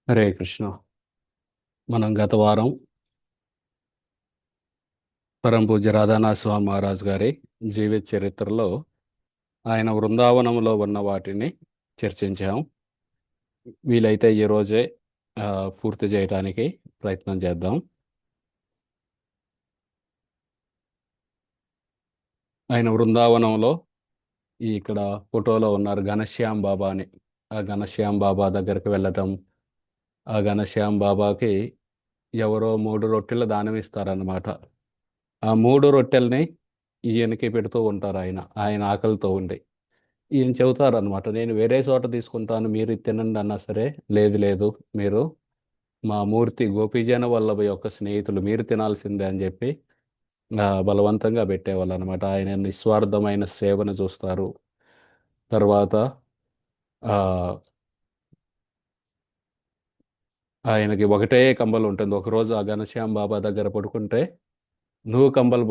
హరే కృష్ణ. మనం గత వారం పరమ పూజ్య రాధానాథ స్వామి మహారాజ్ గారి జీవిత చరిత్రలో ఆయన బృందావనంలో ఉన్న వాటిని చర్చించాం. వీలైతే ఈ రోజే ఆ, పూర్తి చేయడానికి ప్రయత్నం చేద్దాం. ఆయన బృందావనంలో ఇక్కడ ఫోటోలో ఉన్నారు ఘనశ్యామ్ బాబా అని. ఆ ఘనశ్యామ్ బాబా దగ్గరికి వెళ్ళటం, ఆ ఘనశ్యామ్ బాబాకి ఎవరో 3 రొట్టెలు దానం ఇస్తారన్నమాట. ఆ 3 రొట్టెల్ని ఈయనకి పెడుతూ ఉంటారు. ఆయన ఆయన ఆకలితో ఉండి ఈయన చెబుతారనమాట, నేను వేరే చోట తీసుకుంటాను, మీరు ఇది తినండి అన్నా సరే, లేదు లేదు, మీరు మా మూర్తి గోపీజన వల్లభ యొక్క స్నేహితులు, మీరు తినాల్సిందే అని చెప్పి బలవంతంగా పెట్టేవాళ్ళు అనమాట. ఆయన నిస్వార్థమైన సేవను చూస్తారు. తర్వాత ఆ, ఆయనకి ఒకటే కంబలు ఉంటుంది. ఒకరోజు ఆ ఘనశ్యామ్ బాబా దగ్గర పడుకుంటే, నువ్వు కంబలు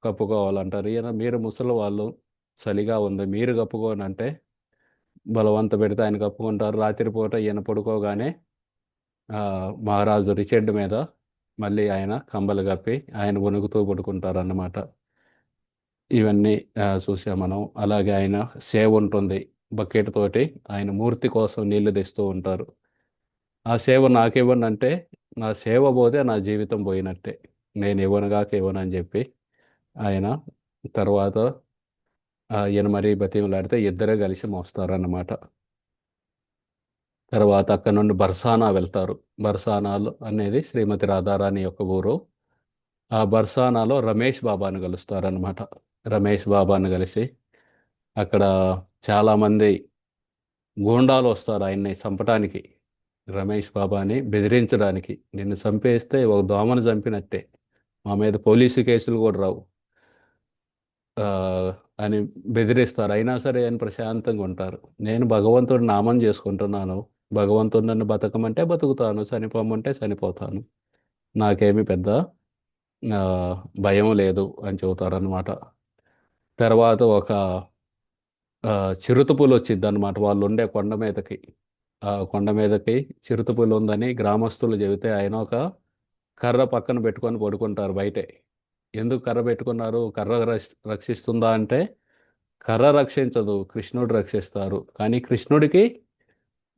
కప్పుకోవాలంటారు. ఈయన, మీరు ముసలి వాళ్ళు, చలిగా ఉంది, మీరు కప్పుకోని అంటే బలవంత పెడితే ఆయన కప్పుకుంటారు. రాత్రిపూట ఈయన పడుకోగానే మహారాజు రిచెడ్ మీద మళ్ళీ ఆయన కంబలు కప్పి ఆయన వణుకుతూ పడుకుంటారన్నమాట. ఇవన్నీ చూసాం మనం. అలాగే ఆయన సేవ ఉంటుంది. బకెట్ తోటి ఆయన మూర్తి కోసం నీళ్లు తెస్తూ ఉంటారు. ఆ సేవ నాకివ్వండి అంటే, నా సేవ పోతే నా జీవితం పోయినట్టే, నేను ఇవ్వనుగాక ఇవ్వను అని చెప్పి ఆయన తర్వాత ఈయన మరీ బతిమలాడితే ఇద్దరే కలిసి మోస్తారన్నమాట. తర్వాత అక్కడ నుండి బర్సానా వెళ్తారు. బర్సానాలు అనేది శ్రీమతి రాధారాణి యొక్క ఊరు. ఆ బర్సానాలో రమేష్ బాబాను కలుస్తారనమాట. రమేష్ బాబాను కలిసి అక్కడ చాలామంది గూండాలు వస్తారు ఆయన్ని చంపటానికి, రమేష్ బాబాని బెదిరించడానికి. నిన్ను చంపేస్తే ఒక దోమను చంపినట్టే, మా మీద పోలీసు కేసులు కూడా రావు ఆ, అని బెదిరిస్తారు. అయినా సరే ఆయన ప్రశాంతంగా ఉంటారు. నేను భగవంతుడి నామం చేసుకుంటున్నాను, భగవంతుడు నన్ను బతకమంటే బతుకుతాను, చనిపోమంటే చనిపోతాను, నాకేమి పెద్ద ఆ, భయం లేదు అని చెబుతారనమాట. తర్వాత ఒక చిరుతపులి వచ్చింది అనమాట వాళ్ళు ఉండే కొండ మీదకి. ఆ కొండ మీదకి చిరుతపులి ఉందని గ్రామస్తులు చెబితే ఆయన ఒక కర్ర పక్కన పెట్టుకొని పడుకుంటారు బయటే. ఎందుకు కర్ర పెట్టుకున్నారు? కర్ర రక్షిస్తుందా అంటే, కర్ర రక్షించదు, కృష్ణుడు రక్షిస్తారు. కానీ కృష్ణుడికి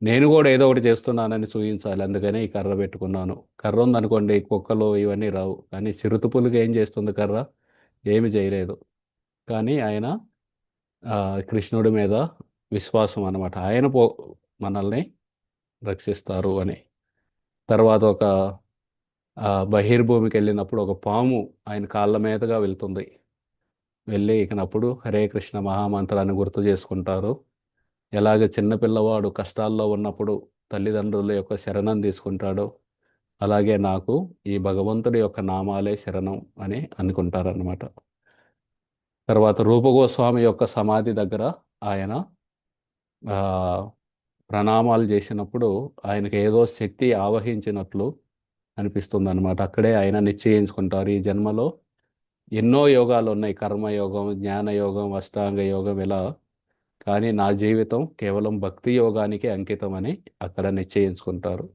నేను కూడా ఏదో ఒకటి చేస్తున్నానని చూపించాలి, అందుకని ఈ కర్ర పెట్టుకున్నాను. కర్ర ఉందనుకోండి, కుక్కలు ఇవన్నీ రావు. కానీ చిరుతపులికి ఏం చేస్తుంది కర్ర? ఏమి చేయలేదు. కానీ ఆయన ఆ, కృష్ణుడి మీద విశ్వాసం అన్నమాట. ఆయన మనల్ని రక్షిస్తారు అని. తర్వాత ఒక బహిర్భూమికి వెళ్ళినప్పుడు ఒక పాము ఆయన కాళ్ళ మీదుగా వెళ్తుంది. వెళ్ళి ఇకనప్పుడు హరే కృష్ణ మహామంత్రాన్ని గుర్తు చేసుకుంటారు. ఎలాగ చిన్నపిల్లవాడు కష్టాల్లో ఉన్నప్పుడు తల్లిదండ్రుల యొక్క శరణం తీసుకుంటాడో, అలాగే నాకు ఈ భగవంతుడి యొక్క నామాలే శరణం అని అనుకుంటారన్నమాట. తర్వాత రూపగోస్వామి యొక్క సమాధి దగ్గర ఆయన ఆ, ప్రణామాలు చేసినప్పుడు ఆయనకి ఏదో శక్తి ఆవహించినట్లు అనిపిస్తుంది అనమాట. అక్కడే ఆయన నిశ్చయించుకుంటారు, ఈ జన్మలో ఎన్నో యోగాలు ఉన్నాయి, కర్మయోగం, జ్ఞానయోగం, అష్టాంగ యోగం ఇలా, కానీ నా జీవితం కేవలం భక్తి యోగానికి అంకితం అని అక్కడ నిశ్చయించుకుంటారు.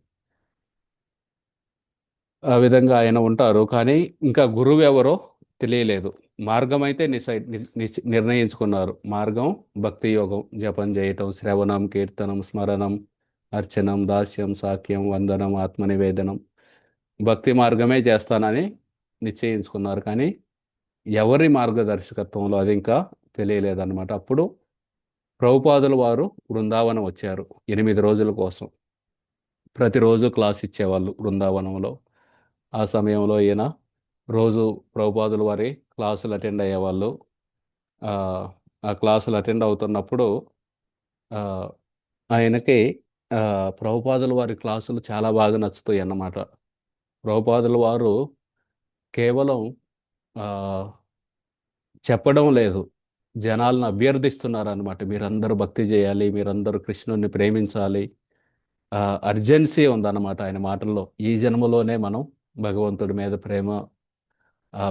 ఆ విధంగా ఆయన ఉంటారు. కానీ ఇంకా గురువు ఎవరో తెలియలేదు. మార్గం అయితే నిర్ణయించుకున్నారు. మార్గం భక్తి యోగం, జపం చేయటం, శ్రవణం, కీర్తనం, స్మరణం, అర్చనం, దాస్యం, సాఖ్యం, వందనం, ఆత్మనివేదనం, భక్తి మార్గమే చేస్తానని నిశ్చయించుకున్నారు. కానీ ఎవరి మార్గదర్శకత్వంలో అది ఇంకా తెలియలేదన్నమాట. అప్పుడు ప్రభుపాదుల వారు బృందావనం వచ్చారు 8 రోజుల కోసం. ప్రతిరోజు క్లాస్ ఇచ్చేవాళ్ళు బృందావనంలో. ఆ సమయంలో ఈయన రోజు ప్రభుపాదుల వారి క్లాసులు అటెండ్ అయ్యేవాళ్ళు. ఆ ఆ క్లాసులు అటెండ్ అవుతున్నప్పుడు ఆ, ఆయనకి ప్రభుపాదుల వారి క్లాసులు చాలా బాగా నచ్చుతాయి అన్నమాట. ప్రభుపాదుల వారు కేవలం ఆ, చెప్పడం లేదు, జనాలను అభ్యర్థిస్తున్నారు అనమాట. మీరందరూ భక్తి చేయాలి, మీరందరూ కృష్ణుడిని ప్రేమించాలి. అర్జెన్సీ ఉందన్నమాట ఆయన మాటల్లో. ఈ జన్మలోనే మనం భగవంతుడి మీద ప్రేమ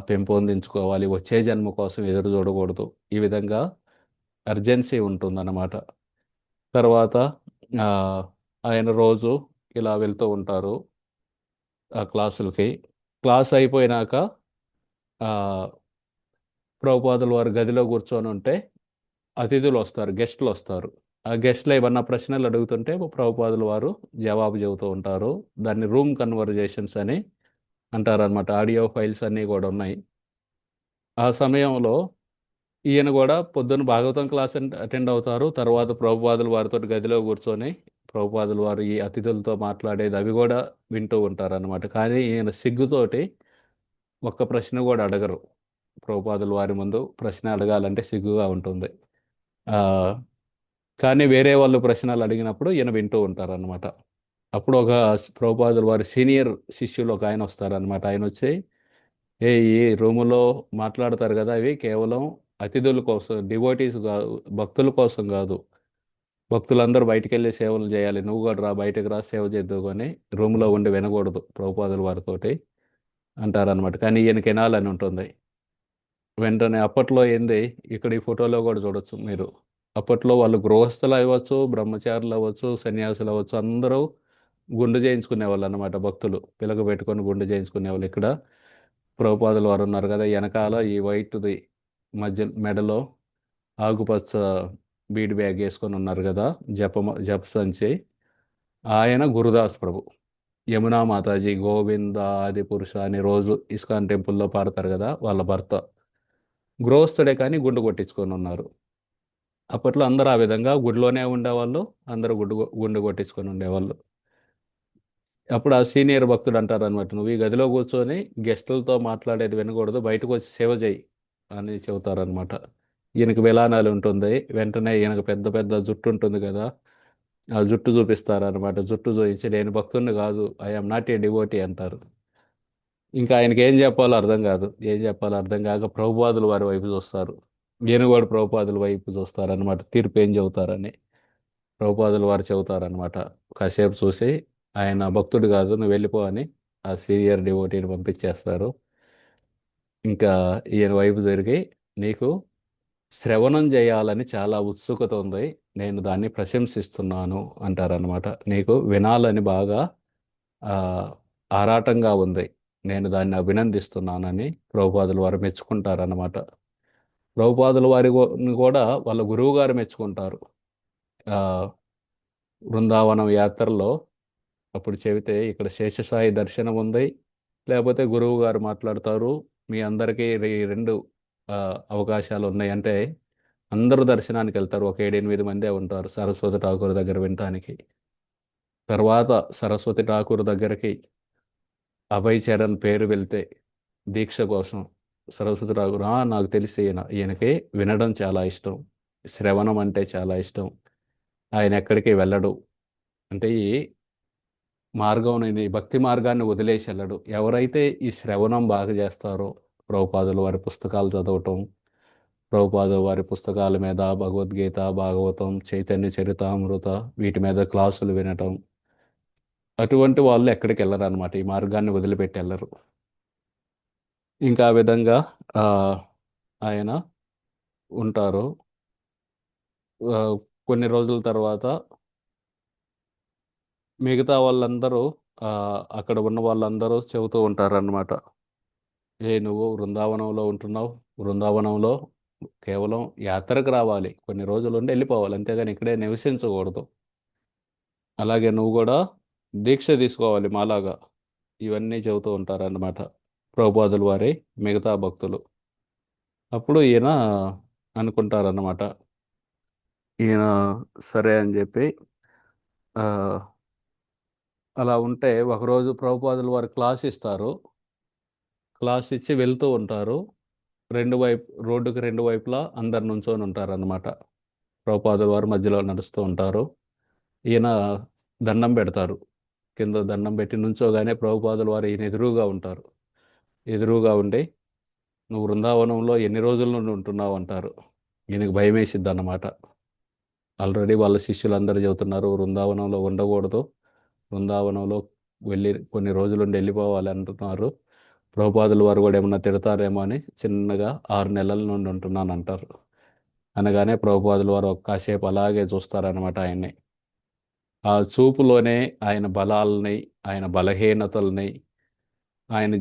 పెంపొందించుకోవాలి, వచ్చే జన్మ కోసం ఎదురు చూడకూడదు. ఈ విధంగా అర్జెన్సీ ఉంటుందన్నమాట. తర్వాత ఆ, ఆయన రోజు ఇలా వెళ్తూ ఉంటారు ఆ క్లాసులకి. క్లాస్ అయిపోయినాక ఆ, ప్రభుపాదుల వారు గదిలో కూర్చొని ఉంటే అతిథులు వస్తారు, గెస్టులు వస్తారు. ఆ గెస్టులు ఏమన్నా ప్రశ్నలు అడుగుతుంటే ప్రభుపాదుల వారు జవాబు చెబుతూ ఉంటారు. దాన్ని రూమ్ కన్వర్జేషన్స్ అని అంటారనమాట. ఆడియో ఫైల్స్ అన్నీ కూడా ఉన్నాయి. ఆ సమయంలో ఈయన కూడా పొద్దున్న భాగవతం క్లాస్ అటెండ్ అవుతారు. తర్వాత ప్రభుపాదుల వారితో గదిలో కూర్చొని ప్రభుపాదుల వారు ఈ అతిథులతో మాట్లాడేది అవి కూడా వింటూ ఉంటారనమాట. కానీ ఈయన సిగ్గుతోటి ఒక్క ప్రశ్న కూడా అడగరు. ప్రభుపాదుల వారి ముందు ప్రశ్న అడగాలంటే సిగ్గుగా ఉంటుంది. ఆ, కానీ వేరే వాళ్ళు ప్రశ్నలు అడిగినప్పుడు ఈయన వింటూ ఉంటారనమాట. అప్పుడు ఒక ప్రభుపాదుల వారి సీనియర్ శిష్యులు ఒక ఆయన వస్తారనమాట. ఆయన వచ్చి, ఈ రూములో మాట్లాడతారు కదా, అవి కేవలం అతిథుల కోసం, డివోటీస్ కాదు, భక్తుల కోసం కాదు. భక్తులందరూ బయటికి వెళ్ళి సేవలు చేయాలి, నువ్వు కూడా రా, బయటకు రా, సేవ చేద్దావు కానీ రూమ్లో ఉండి వినకూడదు ప్రభుపాదుల వారితోటి అంటారనమాట. కానీ ఈయనకి వినాలని ఉంటుంది. వెంటనే అప్పట్లో ఏంది, ఇక్కడ ఈ ఫోటోలో కూడా చూడొచ్చు మీరు. అప్పట్లో వాళ్ళు గృహస్థులు అవ్వచ్చు, బ్రహ్మచారులు అవ్వచ్చు, సన్యాసులు అవ్వచ్చు, అందరూ గుండు చేయించుకునే వాళ్ళు అనమాట. భక్తులు పిలక పెట్టుకొని గుండు చేయించుకునే వాళ్ళు. ఇక్కడ ప్రభుపాదులు వారు ఉన్నారు కదా, వెనకాల ఈ వైట్ది మధ్య మెడలో ఆకుపచ్చ బీడ్ బ్యాగ్ వేసుకొని ఉన్నారు కదా, జప సంచి, ఆయన గురుదాస్ ప్రభు. యమునా మాతాజీ గోవింద ఆది పురుష అని రోజు ఇస్కాన్ టెంపుల్లో పాడతారు కదా, వాళ్ళ భర్త. గృహస్థుడే కానీ గుండు కొట్టించుకొని ఉన్నారు. అప్పట్లో అందరూ ఆ విధంగా గుడిలోనే ఉండేవాళ్ళు, అందరూ గుండు కొట్టించుకొని ఉండేవాళ్ళు. అప్పుడు ఆ సీనియర్ భక్తుడు అంటారనమాట, నువ్వు ఈ గదిలో కూర్చొని గెస్టులతో మాట్లాడేది వినకూడదు, బయటకు వచ్చి సేవ చేయి అని చెబుతారనమాట. ఈయనకి విలానాలు ఉంటుంది. వెంటనే ఈయనకు పెద్ద పెద్ద జుట్టు ఉంటుంది కదా, ఆ జుట్టు చూపిస్తారనమాట. జుట్టు చూపించి, నేను భక్తుడిని కాదు, ఐఎమ్ నాట్ ఏ డివోటీ అంటారు. ఇంకా ఆయనకి ఏం చెప్పాలో అర్థం కాదు. ఏం చెప్పాలో అర్థం కాక ప్రభుపాదుల వారి వైపు చూస్తారు. ఈయన కూడా ప్రభుపాదుల వైపు చూస్తారనమాట, తీర్పు ఏం చెబుతారని. ప్రభుపాదుల వారు చెబుతారనమాట. కాసేపు చూసి, ఆయన భక్తుడు కాదు, నువ్వు వెళ్ళిపో అని ఆ సీనియర్ డివోటీని పంపించేస్తారు. ఇంకా ఈయన వైపు జరిగి, నీకు శ్రవణం చేయాలని చాలా ఉత్సుకత ఉంది, నేను దాన్ని ప్రశంసిస్తున్నాను అంటారనమాట. నీకు వినాలని బాగా ఆ, ఆరాటంగా ఉంది, నేను దాన్ని అభినందిస్తున్నానని ప్రభుపాదుల వారు మెచ్చుకుంటారన్నమాట. ప్రభుపాదుల వారి కూడా వాళ్ళ గురువు గారు మెచ్చుకుంటారు. ఆ, బృందావనం యాత్రలో అప్పుడు చెబితే, ఇక్కడ శేషసాయి దర్శనం ఉంది, లేకపోతే గురువు గారు మాట్లాడతారు, మీ అందరికీ ఈ రెండు ఆ, అవకాశాలు ఉన్నాయి అంటే అందరూ దర్శనానికి వెళ్తారు. ఒక 7-8 మందే ఉంటారు సరస్వతి ఠాకూర్ దగ్గర వినటానికి. తర్వాత సరస్వతి ఠాకూర్ దగ్గరికి అభయ్ చరణ్ పేరు వెళ్తే దీక్ష కోసం, సరస్వతి ఠాకూర్, నాకు తెలిసి ఈయనకి వినడం చాలా ఇష్టం, శ్రవణం అంటే చాలా ఇష్టం, ఆయన ఎక్కడికి వెళ్ళడు, అంటే ఈ మార్గం, ఈ భక్తి మార్గాన్ని వదిలేసి వెళ్ళడు. ఎవరైతే ఈ శ్రవణం బాగా చేస్తారో, ప్రభుపాదుల వారి పుస్తకాలు చదవటం, ప్రభుపాదుల వారి పుస్తకాల మీద భగవద్గీత, భాగవతం, చైతన్య చరితామృత, వీటి మీద క్లాసులు వినటం, అటువంటి వాళ్ళు ఎక్కడికి వెళ్ళరు అనమాట, ఈ మార్గాన్ని వదిలిపెట్టి వెళ్ళరు. ఇంకా ఆ విధంగా ఆ, ఆయన ఉంటారు. ఆ, కొన్ని రోజుల తర్వాత మిగతా వాళ్ళందరూ, ఆ, అక్కడ ఉన్న వాళ్ళందరూ చెబుతూ ఉంటారన్నమాట, నువ్వు బృందావనంలో ఉంటున్నావు, బృందావనంలో కేవలం యాత్రకు రావాలి, కొన్ని రోజులు ఉండి వెళ్ళిపోవాలి, అంతేగాని ఇక్కడే నివసించకూడదు. అలాగే నువ్వు కూడా దీక్ష తీసుకోవాలి మాలాగా, ఇవన్నీ చెబుతూ ఉంటారన్నమాట ప్రభుపాదుల వారి మిగతా భక్తులు. అప్పుడు ఈయన అనుకుంటారన్నమాట, ఈయన సరే అని చెప్పి ఆ, అలా ఉంటే ఒకరోజు ప్రభుపాదుల వారు క్లాస్ ఇస్తారు. క్లాస్ ఇచ్చి వెళ్తూ ఉంటారు. రోడ్డుకి రెండు వైపులా అందరు నుంచొని ఉంటారన్నమాట. ప్రభుపాదుల వారు మధ్యలో నడుస్తూ ఉంటారు. ఈయన దండం పెడతారు. కింద దండం పెట్టి నుంచోగానే ప్రభుపాదుల వారు ఈయన ఎదురుగా ఉంటారు. ఎదురుగా ఉండి, నువ్వు బృందావనంలో ఎన్ని రోజుల నుండి ఉంటున్నావు అంటారు. ఈయనకు భయం వేసిద్ది అన్నమాట. ఆల్రెడీ వాళ్ళ శిష్యులందరూ చెబుతున్నారు, బృందావనంలో ఉండకూడదు, బృందావనంలో వెళ్ళి కొన్ని రోజులుండి వెళ్ళిపోవాలి అంటున్నారు. ప్రభుపాదుల వారు కూడా ఏమన్నా తిడతారేమో అని చిన్నగా 6 నెలల నుండి ఉంటున్నాను అంటారు. అనగానే ప్రభుపాదుల వారు కాసేపు అలాగే చూస్తారనమాట ఆయన్ని. ఆ చూపులోనే ఆయన బలాల్ని, ఆయన బలహీనతల్ని, ఆయన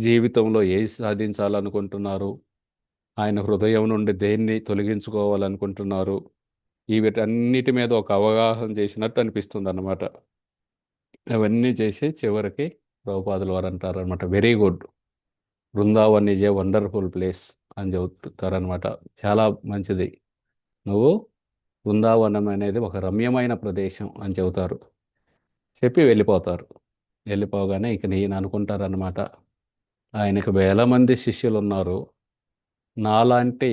జీవితంలో ఏది సాధించాలనుకుంటున్నారు, ఆయన హృదయం నుండి దేన్ని తొలగించుకోవాలనుకుంటున్నారు, ఈ వీటన్నిటి మీద ఒక అవగాహన చేసినట్టు అనిపిస్తుంది అన్నమాట. అవన్నీ చేసి చివరికి ప్రభుపాదుల వారు అంటారనమాట, very good, Brindavan is a wonderful place అని చెబుతారనమాట. చాలా మంచిది, నువ్వు బృందావనం అనేది ఒక రమ్యమైన ప్రదేశం అని చెబుతారు. చెప్పి వెళ్ళిపోతారు. వెళ్ళిపోగానే ఇక నేను అనుకుంటారనమాట, ఆయనకు వేల మంది శిష్యులు ఉన్నారు, నాలాంటి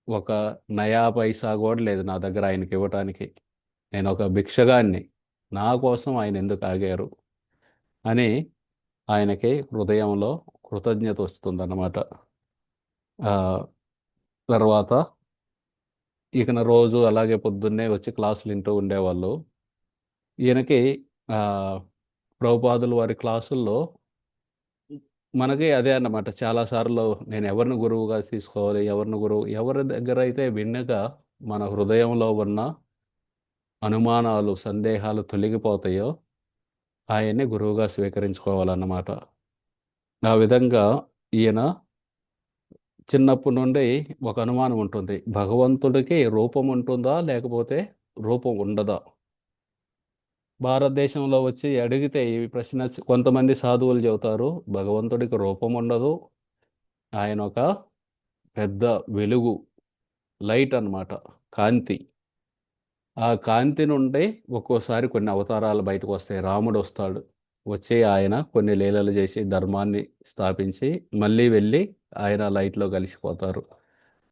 ఒక నయా పైసా కూడా లేదు నా దగ్గర ఆయనకి ఇవ్వటానికి, నేను ఒక భిక్షగాన్ని, నా కోసం ఆయన ఎందుకు ఆగారు అని ఆయనకి హృదయంలో కృతజ్ఞత వస్తుందన్నమాట. ఆ, తర్వాత ఇక రోజు అలాగే పొద్దున్నే వచ్చి క్లాసులు వింటూ ఉండేవాళ్ళు. ఈయనకి ఆ, ప్రభుపాదుల వారి క్లాసుల్లో మనకి అదే అన్నమాట, చాలాసార్లు నేను ఎవరిని గురువుగా తీసుకోవాలి, ఎవరి దగ్గర అయితే విన్నగా మన హృదయంలో ఉన్న అనుమానాలు, సందేహాలు తొలగిపోతాయో ఆయన్ని గురువుగా స్వీకరించుకోవాలన్నమాట. ఆ విధంగా ఈయన చిన్నప్పటి నుండి ఒక అనుమానం ఉంటుంది, భగవంతుడికి రూపం ఉంటుందా లేకపోతే రూపం ఉండదా. భారతదేశంలో వచ్చి అడిగితే ఈ ప్రశ్న కొంతమంది సాధువులు చెబుతారు, భగవంతుడికి రూపం ఉండదు, ఆయన ఒక పెద్ద వెలుగు, లైట్ అన్నమాట, కాంతి. ఆ కాంతి నుండి ఒక్కోసారి కొన్ని అవతారాలు బయటకు వస్తాయి. రాముడు వస్తాడు, వచ్చి ఆయన కొన్ని లీలలు చేసి ధర్మాన్ని స్థాపించి మళ్ళీ వెళ్ళి ఆయన లైట్లో కలిసిపోతారు.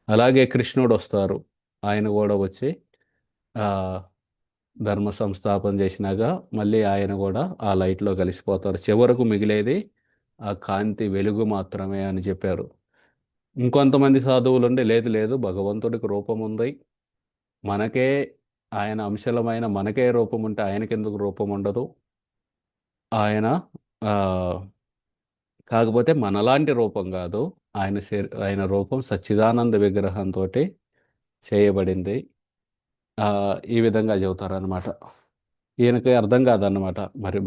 అలాగే కృష్ణుడు వస్తారు, ఆయన కూడా వచ్చి ఆ, ధర్మ సంస్థాపన చేసినాక మళ్ళీ ఆయన కూడా ఆ లైట్లో కలిసిపోతారు. చివరకు మిగిలేది ఆ కాంతి వెలుగు మాత్రమే అని చెప్పారు. ఇంకొంతమంది సాధువులు ఉండి, లేదు లేదు, భగవంతుడికి రూపం ఉంది, మనకే ఆయన అంశలమైన మనకే రూపం ఉంటే ఆయనకెందుకు రూపం ఉండదు, ఆయన ఆ, కాకపోతే మనలాంటి రూపం కాదు, ఆయన రూపం సచ్చిదానంద విగ్రహంతో చేయబడింది. ఆ, ఈ విధంగా చెబుతారనమాట. ఈయనకి అర్థం కాదన్నమాట, మరి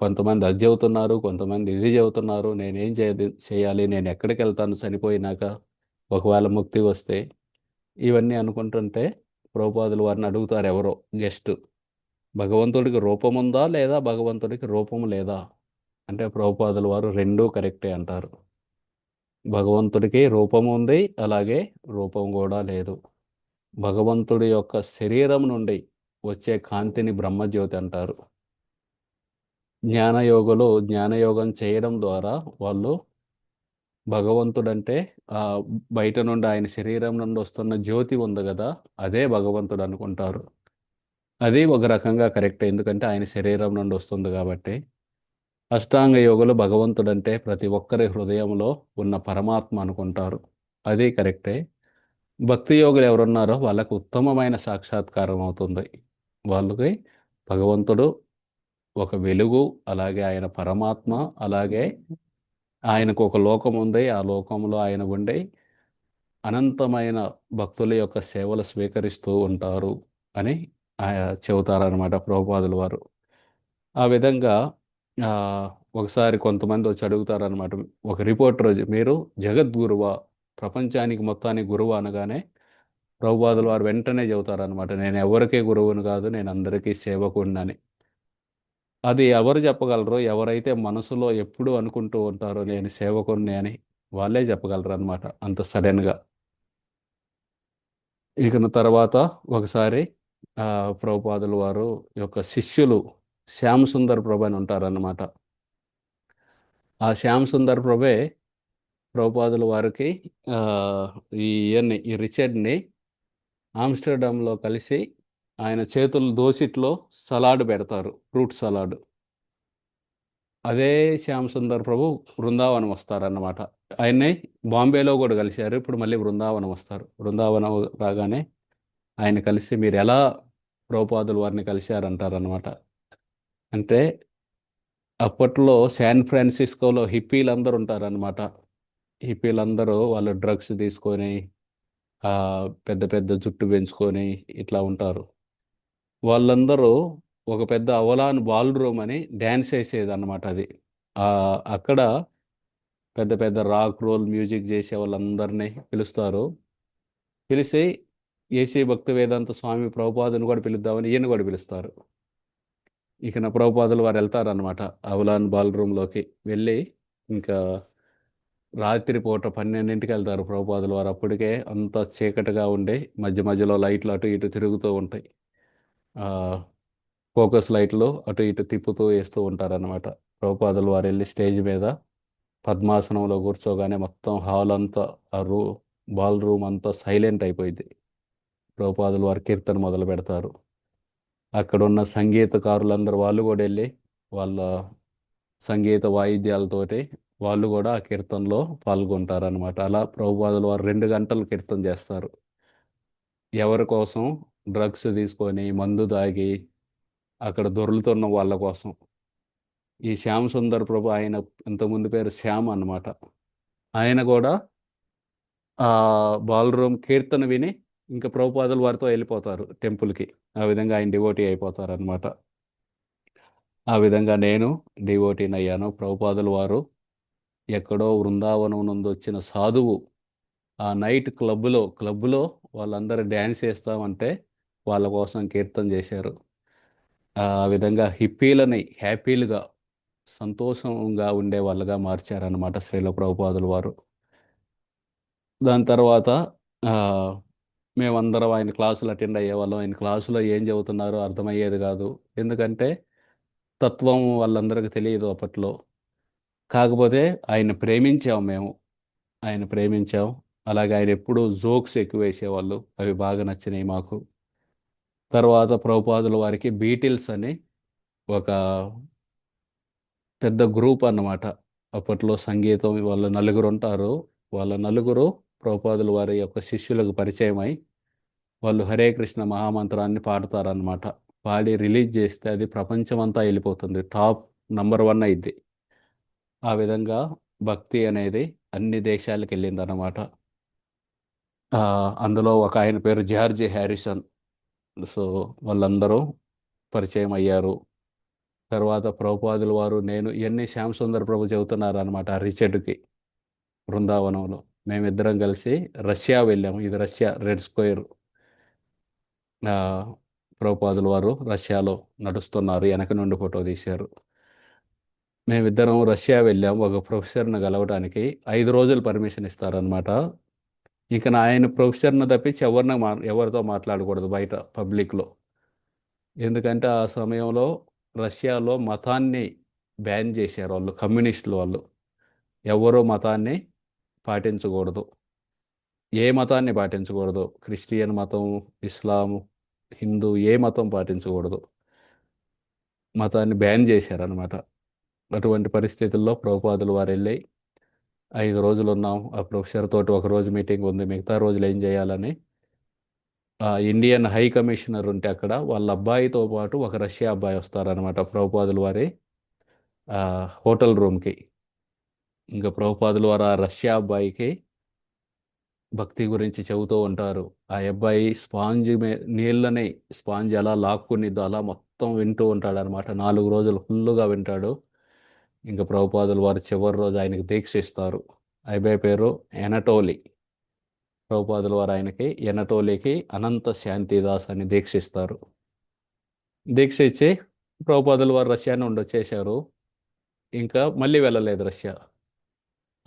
కొంతమంది అది చెబుతున్నారు, కొంతమంది ఇది చెబుతున్నారు, నేనేం చేయాలి, నేను ఎక్కడికి వెళ్తాను చనిపోయినాక, ఒకవేళ ముక్తి వస్తే, ఇవన్నీ అనుకుంటుంటే ప్రభుపాదులు వారిని అడుగుతారు ఎవరో గెస్ట్, భగవంతుడికి రూపం ఉందా లేదా భగవంతుడికి రూపం లేదా అంటే ప్రభుపాదుల వారు రెండూ కరెక్టే అంటారు. భగవంతుడికి రూపం ఉంది, అలాగే రూపం కూడా లేదు. భగవంతుడి యొక్క శరీరం నుండి వచ్చే కాంతిని బ్రహ్మజ్యోతి అంటారు. జ్ఞానయోగం చేయడం ద్వారా వాళ్ళు భగవంతుడంటే ఆ బయట నుండి ఆయన శరీరం నుండి వస్తున్న జ్యోతి ఉంది కదా, అదే భగవంతుడు అనుకుంటారు. అది ఒక రకంగా కరెక్టే, ఎందుకంటే ఆయన శరీరం నుండి వస్తుంది కాబట్టి. అష్టాంగ యోగులు భగవంతుడంటే ప్రతి ఒక్కరి హృదయంలో ఉన్న పరమాత్మ అనుకుంటారు. అది కరెక్టే. భక్తి యోగులు ఎవరున్నారో వాళ్ళకు ఉత్తమమైన సాక్షాత్కారం అవుతుంది. వాళ్ళకి భగవంతుడు ఒక వెలుగు, అలాగే ఆయన పరమాత్మ, అలాగే ఆయనకు ఒక లోకం ఉంది, ఆ లోకంలో ఆయన ఉండి అనంతమైన భక్తుల యొక్క సేవలు స్వీకరిస్తూ ఉంటారు అని చెబుతారనమాట ప్రభుపాదుల వారు. ఆ విధంగా ఆ, ఒకసారి కొంతమంది వచ్చి అడుగుతారనమాట, ఒక రిపోర్టర్ వచ్చి, మీరు జగద్గురువా, ప్రపంచానికి మొత్తానికి గురువు అనగానే ప్రభుపాదుల వారు వెంటనే చెబుతారనమాట, నేను ఎవరికీ గురువుని కాదు, నేను అందరికీ సేవకుడినని. అది ఎవరు చెప్పగలరు, ఎవరైతే మనసులో ఎప్పుడూ అనుకుంటూ ఉంటారో నేను సేవకుడిని అని, వాళ్ళే చెప్పగలరు అనమాట అంత సడన్గా. ఇక తర్వాత ఒకసారి ఆ, ప్రభుపాదుల వారు యొక్క శిష్యులు శ్యామ్ సుందర్ ప్రభు అని ఉంటారన్నమాట. ఆ శ్యామ్ సుందర్ ప్రభే ప్రభుపాదుల వారికి ఆ, ఈ రిచర్డ్ని ఆమ్స్టర్డామ్లో కలిసి ఆయన చేతులు దోసిట్లో సలాడ్ పెడతారు, ఫ్రూట్ సలాడ్. అదే శ్యామ్ సుందర్ ప్రభు బృందావనం వస్తారన్నమాట. ఆయన్ని బాంబేలో కూడా కలిశారు, ఇప్పుడు మళ్ళీ బృందావనం వస్తారు. బృందావనం రాగానే ఆయన కలిసి, మీరు ఎలా ప్రభుపాదుల వారిని కలిశారంటారనమాట. అంటే అప్పట్లో శాన్ ఫ్రాన్సిస్కోలో హిప్పీలందరూ ఉంటారనమాట. హిప్పీలందరూ వాళ్ళు డ్రగ్స్ తీసుకొని ఆ, పెద్ద పెద్ద జుట్టు పెంచుకొని ఇట్లా ఉంటారు. వాళ్ళందరూ ఒక పెద్ద అవలాన్ బాల్ రూమ్ అని డ్యాన్స్ వేసేది అనమాట అది. అక్కడ పెద్ద పెద్ద రాక్ రోల్ మ్యూజిక్ చేసే వాళ్ళందరినీ పిలుస్తారు. పిలిచి ఏసీ భక్తి వేదాంత స్వామి ప్రభుపాదుని కూడా పిలుద్దామని ఈయన కూడా పిలుస్తారు. ఇక నా ప్రభుపాదులు వారు వెళ్తారనమాట అవలాన్ బాల్ రూమ్లోకి వెళ్ళి, ఇంకా రాత్రిపూట 12ంటికి వెళ్తారు ప్రభుపాదులు వారు. అప్పటికే అంత చీకటిగా ఉండి మధ్య మధ్యలో లైట్లు అటు ఇటు తిరుగుతూ ఉంటాయి. ఆ, ఫోకస్ లైట్లు అటు ఇటు తిప్పుతూ వేస్తూ ఉంటారనమాట. ప్రభుపాదులు వారు వెళ్ళి స్టేజ్ మీద పద్మాసనంలో కూర్చోగానే మొత్తం హాల్ అంతా, ఆ బాల్ రూమ్ అంతా సైలెంట్ అయిపోయింది. ప్రభుపాదులు వారు కీర్తన మొదలు పెడతారు. అక్కడున్న సంగీతకారులందరూ వాళ్ళు కూడా వెళ్ళి వాళ్ళ సంగీత వాయిద్యాలతోటి వాళ్ళు కూడా ఆ కీర్తనలో పాల్గొంటారనమాట. అలా ప్రభుపాదులు వారు 2 గంటలు కీర్తన చేస్తారు. ఎవరి కోసం? డ్రగ్స్ తీసుకొని మందు తాగి అక్కడ దొర్లుతున్న వాళ్ళ కోసం. ఈ శ్యామ్ సుందర్ ప్రభు, ఆయన ఇంతకుముందు పేరు శ్యామ్ అన్నమాట. ఆయన కూడా ఆ బాల్ రూమ్ కీర్తన విని ఇంకా ప్రభుపాదులు వారితో వెళ్ళిపోతారు టెంపుల్కి. ఆ విధంగా ఆయన డివోటీ అయిపోతారనమాట. ఆ విధంగా నేను డివోటీని అయ్యాను. ప్రభుపాదులు వారు ఎక్కడో బృందావనం నుండి వచ్చిన సాధువు ఆ నైట్ క్లబ్లో వాళ్ళందరూ డ్యాన్స్ చేస్తామంటే వాళ్ళ కోసం కీర్తన చేశారు. ఆ విధంగా హిప్పీలని హ్యాపీలుగా సంతోషంగా ఉండే వాళ్ళగా మార్చారనమాట శ్రీల ప్రభుపాదులు వారు. దాని తర్వాత ఆ, మేమందరం ఆయన క్లాసులు అటెండ్ అయ్యేవాళ్ళం. ఆయన క్లాసులో ఏం చెబుతున్నారో అర్థమయ్యేది కాదు. ఎందుకంటే తత్వం వాళ్ళందరికీ తెలియదు అప్పట్లో. కాకపోతే ఆయన ప్రేమించాం మేము. ఆయన ప్రేమించాం. అలాగే ఆయన ఎప్పుడూ జోక్స్ ఎక్కువ వేసేవాళ్ళు. అవి బాగా నచ్చినాయి మాకు. తర్వాత ప్రభుపాదుల వారికి బీటిల్స్ అని ఒక పెద్ద గ్రూప్ అన్నమాట. అప్పట్లో సంగీతం వాళ్ళ నలుగురు ఉంటారు. వాళ్ళ నలుగురు ప్రభుపాదుల వారి యొక్క శిష్యులకు పరిచయమై వాళ్ళు హరే కృష్ణ మహామంత్రాన్ని పాడతారన్నమాట. పాడి రిలీజ్ చేస్తే అది ప్రపంచమంతా వెళ్ళిపోతుంది. టాప్ #1 అయింది. ఆ విధంగా భక్తి అనేది అన్ని దేశాలకు వెళ్ళిందన్నమాట. అందులో ఒక ఆయన పేరు జార్జ్ హ్యారిసన్. సో వాళ్ళందరూ పరిచయం అయ్యారు. తర్వాత ప్రభుపాదుల వారు, నేను ఇవన్నీ శ్యామ్ సుందర్ ప్రభు చెబుతున్నారు అనమాట. రిచర్డ్కి బృందావనంలో మేమిద్దరం కలిసి రష్యా వెళ్ళాము. ఇది రష్యా రెడ్ స్క్వేర్. ఆ, ప్రభుపాదుల వారు రష్యాలో నడుస్తున్నారు, వెనక నుండి ఫోటో తీశారు. మేమిద్దరం రష్యా వెళ్ళాము ఒక ప్రొఫెసర్ని కలవడానికి. 5 రోజులు పర్మిషన్ ఇస్తారనమాట. ఇంకా ఆయన ప్రొఫెసర్ని తప్పించి ఎవరితో మాట్లాడకూడదు బయట పబ్లిక్లో. ఎందుకంటే ఆ సమయంలో రష్యాలో మతాన్ని బ్యాన్ చేశారు వాళ్ళు, కమ్యూనిస్టులు వాళ్ళు. ఎవరో మతాన్ని పాటించకూడదు. ఏ మతాన్ని పాటించకూడదు. క్రిస్టియన్ మతం, ఇస్లాం, హిందూ ఏ మతం పాటించకూడదు. మతాన్ని బ్యాన్ చేశారనమాట. అటువంటి పరిస్థితుల్లో ప్రభుపాదులు వారు వెళ్ళి 5 రోజులు ఉన్నాం. ఆ ప్రొఫెసర్ తోటి ఒకరోజు మీటింగ్ ఉంది, మిగతా రోజులు ఏం చేయాలని ఇండియన్ హై కమిషనర్ ఉంటే అక్కడ వాళ్ళ అబ్బాయితో పాటు ఒక రష్యా అబ్బాయి వస్తారనమాట ప్రభుపాదుల వారి హోటల్ రూమ్కి. ఇంకా ప్రభుపాదుల వారు ఆ రష్యా అబ్బాయికి భక్తి గురించి చెబుతూ ఉంటారు. ఆ అబ్బాయి నీళ్ళని స్పాంజ్ ఎలా లాక్కునిద్దో అలా మొత్తం వింటూ ఉంటాడు అనమాట. 4 రోజులు ఫుల్లుగా వింటాడు. ఇంకా ప్రభుపాదుల వారు చివరి రోజు ఆయనకి దీక్ష ఇస్తారు. ఆ అబ్బాయి పేరు ఎనటోలి. ప్రభుపాదుల వారు ఆయనకి ఎనటోలికి అనంత శాంతిదాస్ అని దీక్ష ఇస్తారు. దీక్ష ఇచ్చి ప్రభుపాదుల వారు రష్యాని ఉండొచ్చేశారు. ఇంకా మళ్ళీ వెళ్ళలేదు రష్యా.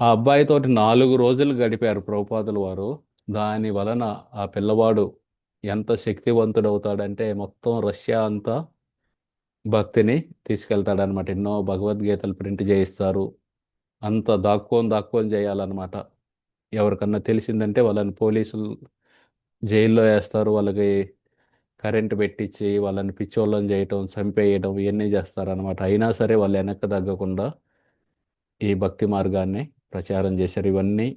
ఆ అబ్బాయితోటి 4 రోజులు గడిపారు ప్రభుపాదుల వారు. దాని వలన ఆ పిల్లవాడు ఎంత శక్తివంతుడవుతాడంటే మొత్తం రష్యా అంతా భక్తిని తీసుకెళ్తాడనమాట. ఎన్నో భగవద్గీతలు ప్రింట్ చేయిస్తారు. అంత దాక్కొని చేయాలన్నమాట. ఎవరికన్నా తెలిసిందంటే వాళ్ళని పోలీసులు జైల్లో వేస్తారు. వాళ్ళకి కరెంటు పెట్టించి వాళ్ళని పిచ్చోళ్ళని చేయటం, చంపేయడం ఇవన్నీ చేస్తారనమాట. అయినా సరే వాళ్ళు వెనక్కి తగ్గకుండా ఈ భక్తి మార్గాన్ని ప్రచారం చేశారు. ఇవన్నీ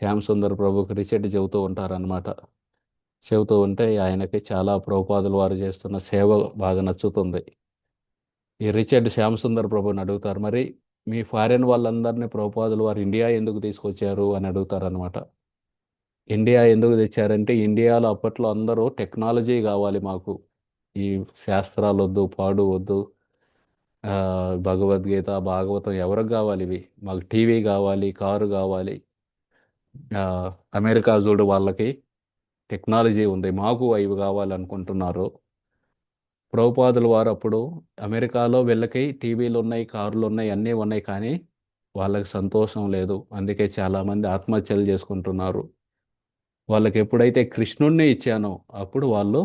శ్యామ్ సుందర్ ప్రభుకి రిచర్డ్ చెబుతూ ఉంటారనమాట. చెబుతూ ఉంటే ఆయనకి చాలా ప్రభుపాదుల వారు చేస్తున్న సేవ బాగా నచ్చుతుంది. ఈ రిచర్డ్ శ్యామ్ సుందర్ ప్రభుని అడుగుతారు, మరి మీ ఫారెన్ వాళ్ళందరినీ ప్రభుపాదుల వారు ఇండియా ఎందుకు తీసుకొచ్చారు అని అడుగుతారనమాట. ఇండియా ఎందుకు తెచ్చారంటే ఇండియాలో అప్పట్లో అందరూ టెక్నాలజీ కావాలి మాకు, ఈ శాస్త్రాలు వద్దు, పాడు వద్దు, భగవద్గీత, భాగవతం ఎవరికి కావాలి ఇవి? మాకు టీవీ కావాలి, కారు కావాలి. ఆ, అమెరికా చూడు, వాళ్ళకి టెక్నాలజీ ఉంది, మాకు అవి కావాలనుకుంటున్నారు. ప్రభుపాదుల వారు అప్పుడు అమెరికాలో వీళ్ళకి టీవీలు ఉన్నాయి, కార్లు ఉన్నాయి, అన్నీ ఉన్నాయి, కానీ వాళ్ళకి సంతోషం లేదు. అందుకే చాలామంది ఆత్మహత్యలు చేసుకుంటున్నారు. వాళ్ళకి ఎప్పుడైతే కృష్ణుణ్ణి ఇచ్చానో అప్పుడు వాళ్ళు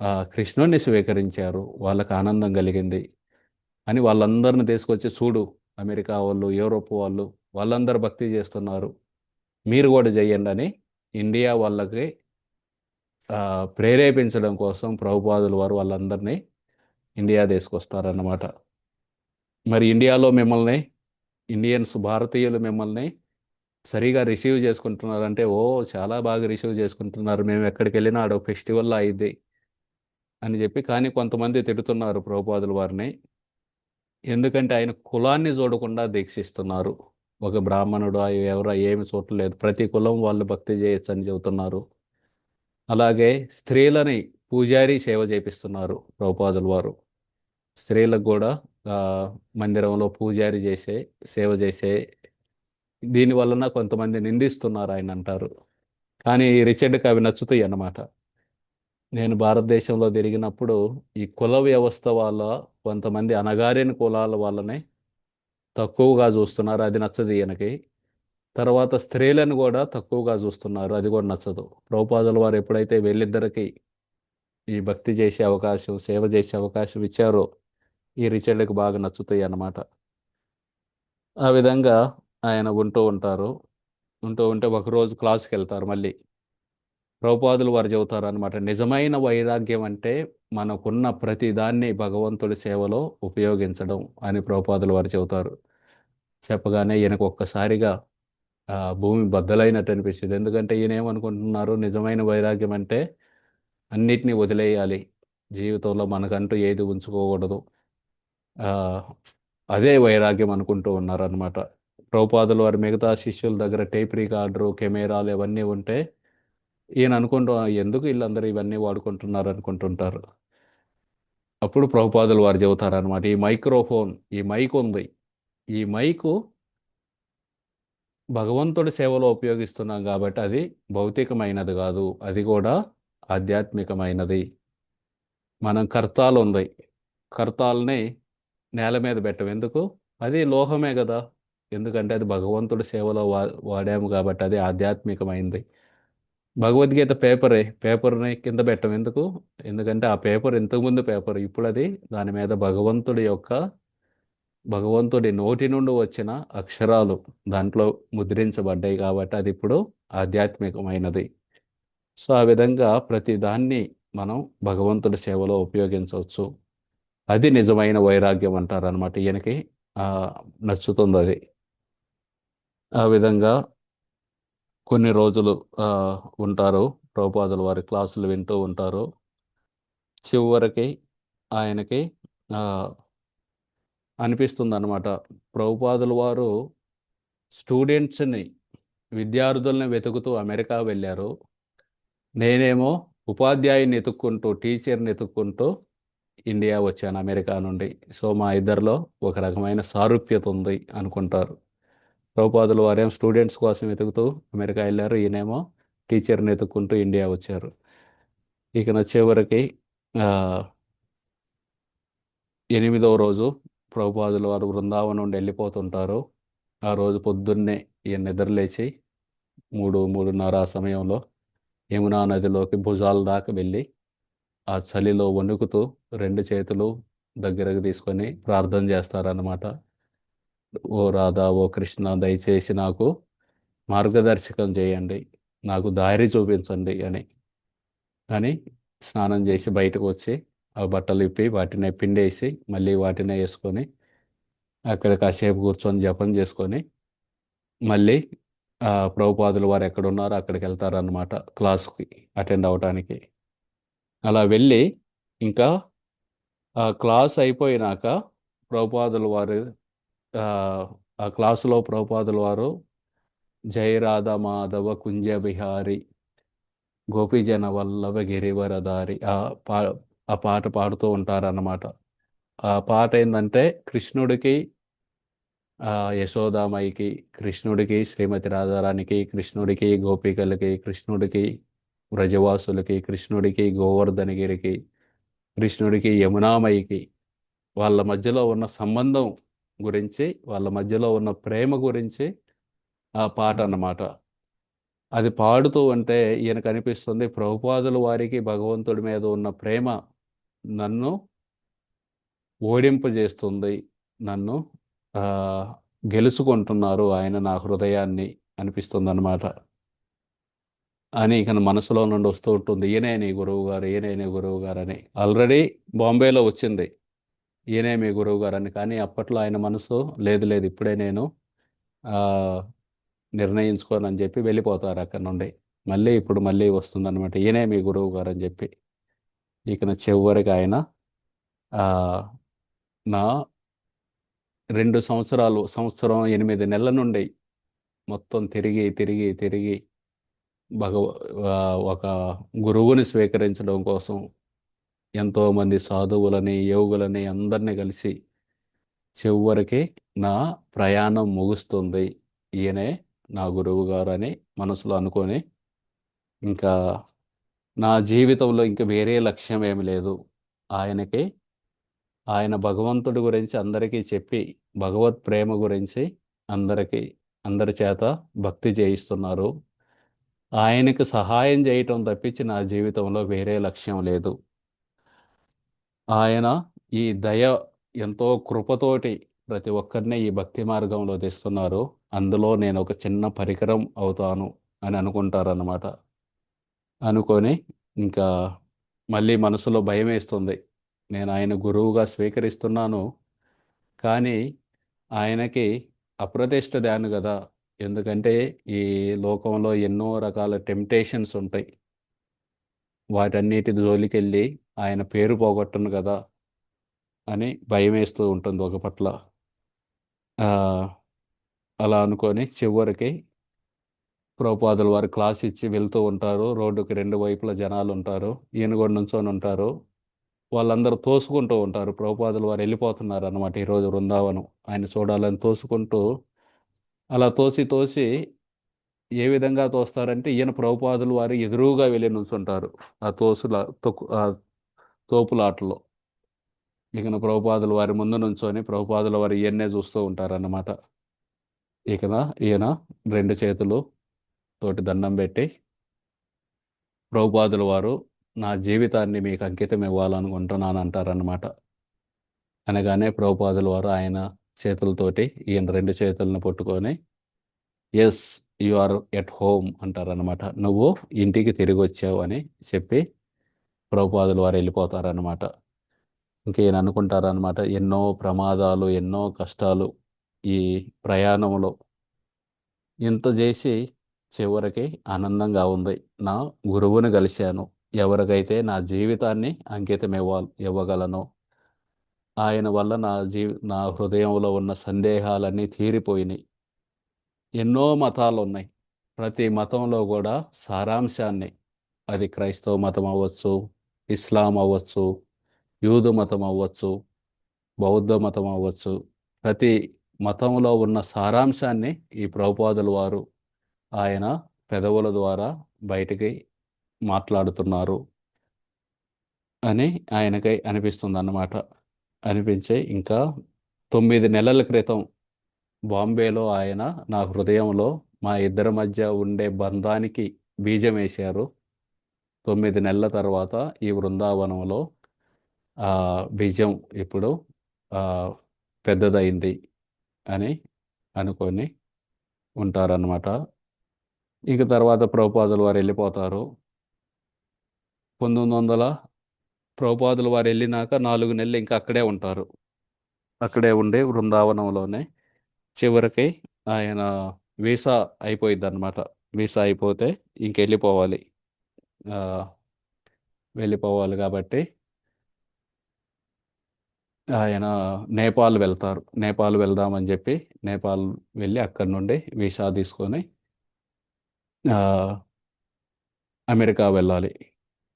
ఆ కృష్ణుణ్ణి స్వీకరించారు, వాళ్ళకి ఆనందం కలిగింది అని వాళ్ళందరిని తీసుకొచ్చి చూడు, అమెరికా వాళ్ళు, యూరోప్ వాళ్ళు, వాళ్ళందరూ భక్తి చేస్తున్నారు, మీరు కూడా చెయ్యండి అని ఇండియా వాళ్ళకి ప్రేరేపించడం కోసం ప్రభుపాదుల వారు వాళ్ళందరినీ ఇండియా తీసుకొస్తారన్నమాట. మరి ఇండియాలో మిమ్మల్ని, ఇండియన్స్, భారతీయులు మిమ్మల్ని సరిగా రిసీవ్ చేసుకుంటున్నారంటే, ఓ చాలా బాగా రిసీవ్ చేసుకుంటున్నారు, మేము ఎక్కడికి వెళ్ళినా ఆడ ఫెస్టివల్లో అయింది అని చెప్పి. కానీ కొంతమంది తిడుతున్నారు ప్రభుపాదుల వారిని, ఎందుకంటే ఆయన కులాన్ని చూడకుండా దీక్షిస్తున్నారు. ఒక బ్రాహ్మణుడు ఎవరో ఏమి చూడలేదు, ప్రతి కులం వాళ్ళు భక్తి చేయొచ్చు అని చెబుతున్నారు. అలాగే స్త్రీలని పూజారి సేవ చేపిస్తున్నారు ప్రభుపాదుల వారు. స్త్రీలకు కూడా ఆ, మందిరంలో పూజారి చేసే సేవ చేసే, దీని వలన కొంతమంది నిందిస్తున్నారు ఆయన అంటారు. కానీ రిచర్డ్కి అవి నచ్చుతాయి అన్నమాట. నేను భారతదేశంలో తిరిగినప్పుడు ఈ కుల వ్యవస్థ వల్ల కొంతమంది అణగారిన కులాల వాళ్ళని తక్కువగా చూస్తున్నారు, అది నచ్చదు ఈయనకి. తర్వాత స్త్రీలను కూడా తక్కువగా చూస్తున్నారు, అది కూడా నచ్చదు. ప్రభుపాదుల వారు ఎప్పుడైతే వీళ్ళిద్దరికీ ఈ భక్తి చేసే అవకాశం, సేవ చేసే అవకాశం ఇచ్చారో ఈ రిచర్డ్కి బాగా నచ్చుతాయి అన్నమాట. ఆ విధంగా ఆయన ఉంటూ ఉంటారు. ఉంటూ ఉంటే ఒకరోజు క్లాస్కి వెళ్తారు మళ్ళీ. ప్రభుపాదులు వారు చెబుతారు అనమాట, నిజమైన వైరాగ్యం అంటే మనకున్న ప్రతి దాన్ని భగవంతుడి సేవలో ఉపయోగించడం అని ప్రభుపాదులు వారు చెబుతారు. చెప్పగానే ఈయనకు ఒక్కసారిగా భూమి బద్దలైనట్టు అనిపించింది. ఎందుకంటే ఈయన ఏమనుకుంటున్నారు, నిజమైన వైరాగ్యం అంటే అన్నిటినీ వదిలేయాలి, జీవితంలో మనకంటూ ఏది ఉంచుకోకూడదు, ఆ, అదే వైరాగ్యం అనుకుంటూ ఉన్నారనమాట. ప్రభుపాదులు వారి మిగతా శిష్యుల దగ్గర టేప్ రికార్డరు, కెమెరాలు ఇవన్నీ ఉంటే ఈయన అనుకుంటూ, ఎందుకు వీళ్ళందరూ ఇవన్నీ వాడుకుంటున్నారు అనుకుంటుంటారు. అప్పుడు ప్రభుపాదులు వారు చెబుతారనమాట, ఈ మైక్రోఫోన్, ఈ మైక్ ఉంది, ఈ మైకు భగవంతుడి సేవలో ఉపయోగిస్తున్నాం కాబట్టి అది భౌతికమైనది కాదు, అది కూడా ఆధ్యాత్మికమైనది. మనం కర్తాలు ఉంది, కర్తాల్ని నేల మీద పెట్టం ఎందుకు? అది లోహమే కదా, ఎందుకంటే అది భగవంతుడి సేవలో వాడాము కాబట్టి అది ఆధ్యాత్మికమైంది. భగవద్గీత పేపరే, పేపర్ని కింద పెట్టం ఎందుకు? ఎందుకంటే ఆ పేపర్ ఇంతకుముందు పేపర్, ఇప్పుడు అది దాని మీద భగవంతుడి నోటి నుండి వచ్చిన అక్షరాలు దాంట్లో ముద్రించబడ్డాయి కాబట్టి అది ఇప్పుడు ఆధ్యాత్మికమైనది. సో ఆ విధంగా ప్రతి దాన్ని మనం భగవంతుడి సేవలో ఉపయోగించవచ్చు. అది నిజమైన వైరాగ్యం అంటారనమాట. ఈయనకి ఆ, నచ్చుతుంది అది. ఆ విధంగా కొన్ని రోజులు ఆ, ఉంటారు. ప్రభుపాదుల వారి క్లాసులు వింటూ ఉంటారు. చివరికి ఆయనకి ఆ, అనిపిస్తుంది అనమాట, ప్రభుపాదుల వారు స్టూడెంట్స్ని, విద్యార్థుల్ని వెతుకుతూ అమెరికా వెళ్ళారు, నేనేమో ఉపాధ్యాయుని ఎతుక్కుంటూ, టీచర్ని ఎతుక్కుంటూ ఇండియా వచ్చాను అమెరికా నుండి. సో మా ఇద్దరిలో ఒక రకమైన సారూప్యత ఉంది అనుకుంటారు. ప్రభుపాదుల వారేమో స్టూడెంట్స్ కోసం వెతుకుతూ అమెరికా వెళ్ళారు, ఈయనేమో టీచర్ని ఎతుక్కుంటూ ఇండియా వచ్చారు. ఇక నా చివరికి ఆ, 8వ రోజు ప్రభుపాదుల వారు బృందావనం నుండి వెళ్ళిపోతుంటారు. ఆ రోజు పొద్దున్నే ఈయన నిద్రలేచి 3, 3:30 ఆ సమయంలో యమునా నదిలోకి భుజాల దాకా వెళ్ళి ఆ చలిలో వణుకుతూ రెండు చేతులు దగ్గరకు తీసుకొని ప్రార్థన చేస్తారన్నమాట. ఓ రాధా, ఓ కృష్ణ, దయచేసి నాకు మార్గదర్శకం చేయండి, నాకు దారి చూపించండి అని. అని స్నానం చేసి బయటకు వచ్చి ఆ బట్టలు ఇప్పి వాటిని పిండేసి మళ్ళీ వాటినే వేసుకొని అక్కడ కాసేపు కూర్చొని జపం చేసుకొని మళ్ళీ ప్రభుపాదుల వారు ఎక్కడున్నారో అక్కడికి వెళ్తారనమాట, క్లాస్కి అటెండ్ అవటానికి. అలా వెళ్ళి ఇంకా ఆ క్లాస్ అయిపోయినాక ప్రభుపాదుల వారు ఆ, ఆ క్లాసులో ప్రభుపాదుల వారు జయ రాధా మాధవ కుంజ బిహారి గోపీజన వల్లభ గిరివరదారి పా ఆ పాట పాడుతూ ఉంటారన్నమాట. ఆ పాట ఏందంటే కృష్ణుడికి, యశోదామాయికి, కృష్ణుడికి, శ్రీమతి రాధారాణికి, కృష్ణుడికి, గోపికలకి, కృష్ణుడికి, వ్రజవాసులకి, కృష్ణుడికి, గోవర్ధనగిరికి, కృష్ణుడికి, యమునామాయికి వాళ్ళ మధ్యలో ఉన్న సంబంధం గురించి, వాళ్ళ మధ్యలో ఉన్న ప్రేమ గురించి ఆ పాట అన్నమాట. అది పాడుతూ ఉంటే ఈయనకు అనిపిస్తుంది ప్రభుపాదుల వారికి భగవంతుడి మీద ఉన్న ప్రేమ నన్ను ఓడింపజేస్తుంది. నన్ను ఆ, గెలుచుకుంటున్నారు ఆయన నా హృదయాన్ని అనిపిస్తుందన్నమాట. అని ఇక నా మనసులో నుండి వస్తూ ఉంటుంది. ఈయనే నీ గురువు గారు, ఈయనే నీ గురువు గారు అని. ఆల్రెడీ బాంబేలో వచ్చింది ఈయనే మీ గురువు గారు అని. కానీ అప్పట్లో ఆయన మనసు లేదు లేదు ఇప్పుడే నేను ఆ, నిర్ణయించుకోనని చెప్పి వెళ్ళిపోతారు అక్కడ నుండి. మళ్ళీ ఇప్పుడు మళ్ళీ వస్తుందన్నమాట ఈయనే మీ గురువు గారు అని చెప్పి. ఇక నా చివరికి ఆయన ఆ, నా 2 సంవత్సరాలు, సంవత్సరం 8 నెలల నుండి మొత్తం తిరిగి తిరిగి తిరిగి భగవ ఒక గురువుని స్వీకరించడం కోసం ఎంతోమంది సాధువులని, యోగులని అందరినీ కలిసి చివరికి నా ప్రయాణం ముగుస్తుంది. ఈయనే నా గురువు గారు అని మనసులో అనుకొని ఇంకా నా జీవితంలో ఇంకా వేరే లక్ష్యం ఏమి లేదు. ఆయనకి ఆయన భగవంతుడి గురించి అందరికీ చెప్పి భగవత్ ప్రేమ గురించి అందరికీ అందరి చేత భక్తి చేయిస్తున్నారు. ఆయనకి సహాయం చేయటం తప్పించి నా జీవితంలో వేరే లక్ష్యం లేదు. ఆయన ఈ దయ ఎంతో కృపతోటి ప్రతి ఒక్కరిని ఈ భక్తి మార్గంలో తెస్తున్నారు. అందులో నేను ఒక చిన్న పరికరం అవుతాను అని అనుకుంటారన్నమాట. అనుకొని ఇంకా మళ్ళీ మనసులో భయం వేస్తుంది. నేను ఆయన గురువుగా స్వీకరిస్తున్నాను. కానీ ఆయనకి అప్రతిష్ట దాను కదా. ఎందుకంటే ఈ లోకంలో ఎన్నో రకాల టెంప్టేషన్స్ ఉంటాయి. వాటన్నిటి జోలికెళ్ళి ఆయన పేరు పోగొట్టను కదా అని భయమేస్తూ ఉంటుంది ఒక పట్ల. ఆ, అలా అనుకొని చివరికి ప్రభుపాదుల వారు క్లాస్ ఇచ్చి వెళ్తూ ఉంటారు. రోడ్డుకి రెండు వైపులా జనాలు ఉంటారు. ఈయన కూడా నుంచొని ఉంటారు. వాళ్ళందరూ తోసుకుంటూ ఉంటారు. ప్రభుపాదుల వారు వెళ్ళిపోతున్నారు అన్నమాట ఈరోజు బృందావనం. ఆయన చూడాలని తోసుకుంటూ అలా తోసి తోసి ఏ విధంగా తోస్తారంటే ఈయన ప్రభుపాదుల వారు ఎదురుగా వెళ్ళి నుంచుంటారు. ఆ ఆ తోపులాటలో. ఇకన ప్రభుపాదుల వారి ముందు నుంచొని ప్రభుపాదుల వారు ఈయన్నే చూస్తూ ఉంటారన్నమాట. ఇకన ఈయన రెండు చేతులు తోటి దండం పెట్టి ప్రభుపాదుల వారు నా జీవితాన్ని మీకు అంకితం ఇవ్వాలనుకుంటున్నాను అంటారన్నమాట. అనగానే ప్రభుపాదుల వారు ఆయన చేతులతోటి ఈయన రెండు చేతులను పట్టుకొని yes you are at home అంటారన్నమాట. నువ్వు ఇంటికి తిరిగి వచ్చావు అని చెప్పి ప్రభుపాదుల వారు వెళ్ళిపోతారన్నమాట. ఇంక ఈయన అనుకుంటారన్నమాట ఎన్నో ప్రమాదాలు, ఎన్నో కష్టాలు ఈ ప్రయాణంలో ఇంత చేసి చివరికి ఆనందంగా ఉంది. నా గురువుని కలిశాను. ఎవరికైతే నా జీవితాన్ని అంకితం ఇవ్వగలనో ఆయన వల్ల నా హృదయంలో ఉన్న సందేహాలన్నీ తీరిపోయినాయి. ఎన్నో మతాలు ఉన్నాయి. ప్రతి మతంలో కూడా సారాంశాన్ని అది క్రైస్తవ మతం అవ్వచ్చు, ఇస్లాం అవ్వచ్చు, యూదు మతం అవ్వచ్చు, బౌద్ధ మతం అవ్వచ్చు. ప్రతి మతంలో ఉన్న సారాంశాన్ని ఈ ప్రభుపాదుల వారు ఆయన పెదవుల ద్వారా బయటికి మాట్లాడుతున్నారు అని ఆయనకై అనిపిస్తుంది అన్నమాట. అనిపించే ఇంకా 9 నెలల క్రితం బాంబేలో ఆయన నా హృదయంలో మా ఇద్దరి మధ్య ఉండే బంధానికి బీజం వేశారు. 9 నెలల తర్వాత ఈ బృందావనంలో ఆ బీజం ఇప్పుడు ఆ, పెద్దదైంది అని అనుకొని ఉంటారన్నమాట. ఇక తర్వాత ప్రభుపాదుల వారు వెళ్ళిపోతారు. 1900 ప్రభుపాదుల వారు వెళ్ళినాక 4 నెలలు ఇంకా అక్కడే ఉంటారు. అక్కడే ఉండి బృందావనంలోనే చివరికి ఆయన వీసా అయిపోయింది అనమాట. వీసా అయిపోతే ఇంకెళ్ళిపోవాలి. ఆ, వెళ్ళిపోవాలి కాబట్టి ఆయన నేపాల్ వెళ్తారు. నేపాల్ వెళ్దామని చెప్పి నేపాల్ వెళ్ళి అక్కడి నుండి వీసా తీసుకొని ఆ, అమెరికా వెళ్ళాలి.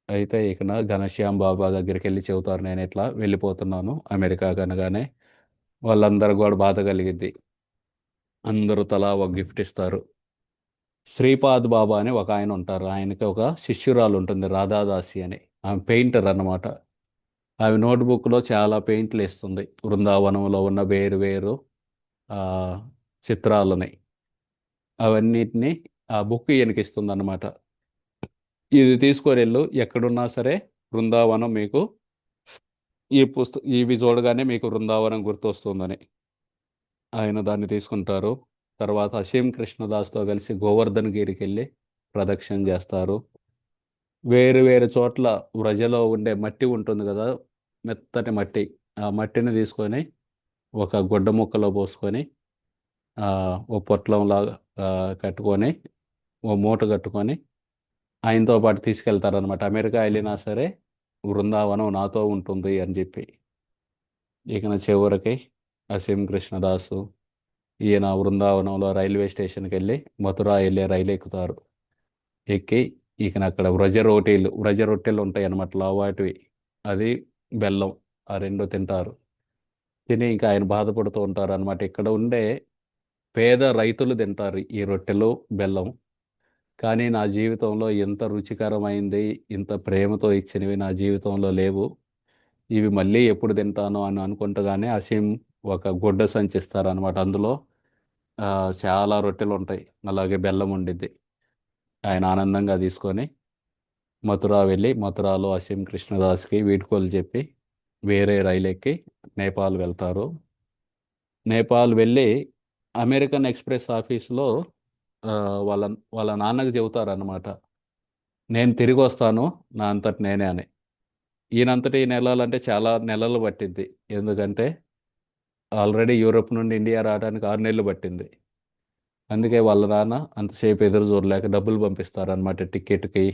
అయితే ఇక ఘనశ్యామ్ బాబా దగ్గరికి వెళ్ళి చెబుతారు, నేను ఇట్లా వెళ్ళిపోతున్నాను అమెరికా కనగానే. వాళ్ళందరూ కూడా బాధ కలిగిద్ది. అందరూ తలా ఒక గిఫ్ట్ ఇస్తారు. శ్రీపాద్ బాబా అని ఒక ఆయన ఉంటారు. ఆయనకి ఒక శిష్యురాలు ఉంటుంది, రాధాదాసి అని. ఆమె పెయింటర్ అన్నమాట. ఆమె నోట్బుక్లో చాలా పెయింట్లు వేస్తుంది, బృందావనంలో ఉన్న వేరు వేరు ఆ, చిత్రాలని. అవన్నిటిని ఆ బుక్ ఈయనకి ఇస్తుంది అన్నమాట. ఇది తీసుకొని వెళ్ళు, ఎక్కడున్నా సరే బృందావనం మీకు, ఇవి చూడగానే మీకు బృందావనం గుర్తొస్తుందని. ఆయన దాన్ని తీసుకుంటారు. తర్వాత అసీం కృష్ణదాస్తో కలిసి గోవర్ధన్ గిరికి వెళ్ళి ప్రదక్షిణ చేస్తారు. వేరు వేరు చోట్ల వ్రజలో ఉండే మట్టి ఉంటుంది కదా, మెత్తటి మట్టి. ఆ మట్టిని తీసుకొని ఒక గుడ్డ ముక్కలో పోసుకొని ఆ, ఓ పొట్లంలాగా కట్టుకొని, ఓ మూట కట్టుకొని ఆయనతో పాటు తీసుకెళ్తారనమాట. అమెరికా వెళ్ళినా సరే బృందావనం నాతో ఉంటుంది అని చెప్పి. ఇక చివరికి అసీం కృష్ణదాసు ఈయన బృందావనంలో రైల్వే స్టేషన్కి వెళ్ళి మథురా వెళ్ళే రైలు ఎక్కుతారు. ఎక్కి ఇక అక్కడ వ్రజ రొట్టెలు ఉంటాయి అన్నమాట, లావాటివి. అది బెల్లం, ఆ రెండు తింటారు. తిని ఇంకా ఆయన బాధపడుతూ ఉంటారు అనమాట. ఇక్కడ ఉండే పేద రైతులు తింటారు ఈ రొట్టెలు, బెల్లం. కానీ నా జీవితంలో ఇంత రుచికరమైంది, ఇంత ప్రేమతో ఇచ్చినవి నా జీవితంలో లేవు. ఇవి మళ్ళీ ఎప్పుడు తింటానో అని అనుకుంటగానే అసీం ఒక గుడ్డ సంచిస్తారనమాట. అందులో ఆ, చాలా రొట్టెలు ఉంటాయి, అలాగే బెల్లం ఉండిద్ది. ఆయన ఆనందంగా తీసుకొని మథుర వెళ్ళి మథురాలో అసీం కృష్ణదాస్కి వీడ్కోలు చెప్పి వేరే రైలు ఎక్కి నేపాల్ వెళ్తారు. నేపాల్ వెళ్ళి అమెరికన్ ఎక్స్ప్రెస్ ఆఫీస్లో ఆ, వాళ్ళ వాళ్ళ నాన్నకి చెబుతారనమాట, నేను తిరిగి వస్తాను నా అంతటి నేనే అని. ఈయనంతటి ఈయన వెళ్ళాలంటే చాలా నెలలు పట్టింది. ఎందుకంటే ఆల్రెడీ యూరోప్ నుండి ఇండియా రావడానికి 6 నెలలు పట్టింది. అందుకే వాళ్ళ నాన్న అంతసేపు ఎదురు చూడలేక డబ్బులు పంపిస్తారనమాట టికెట్కి,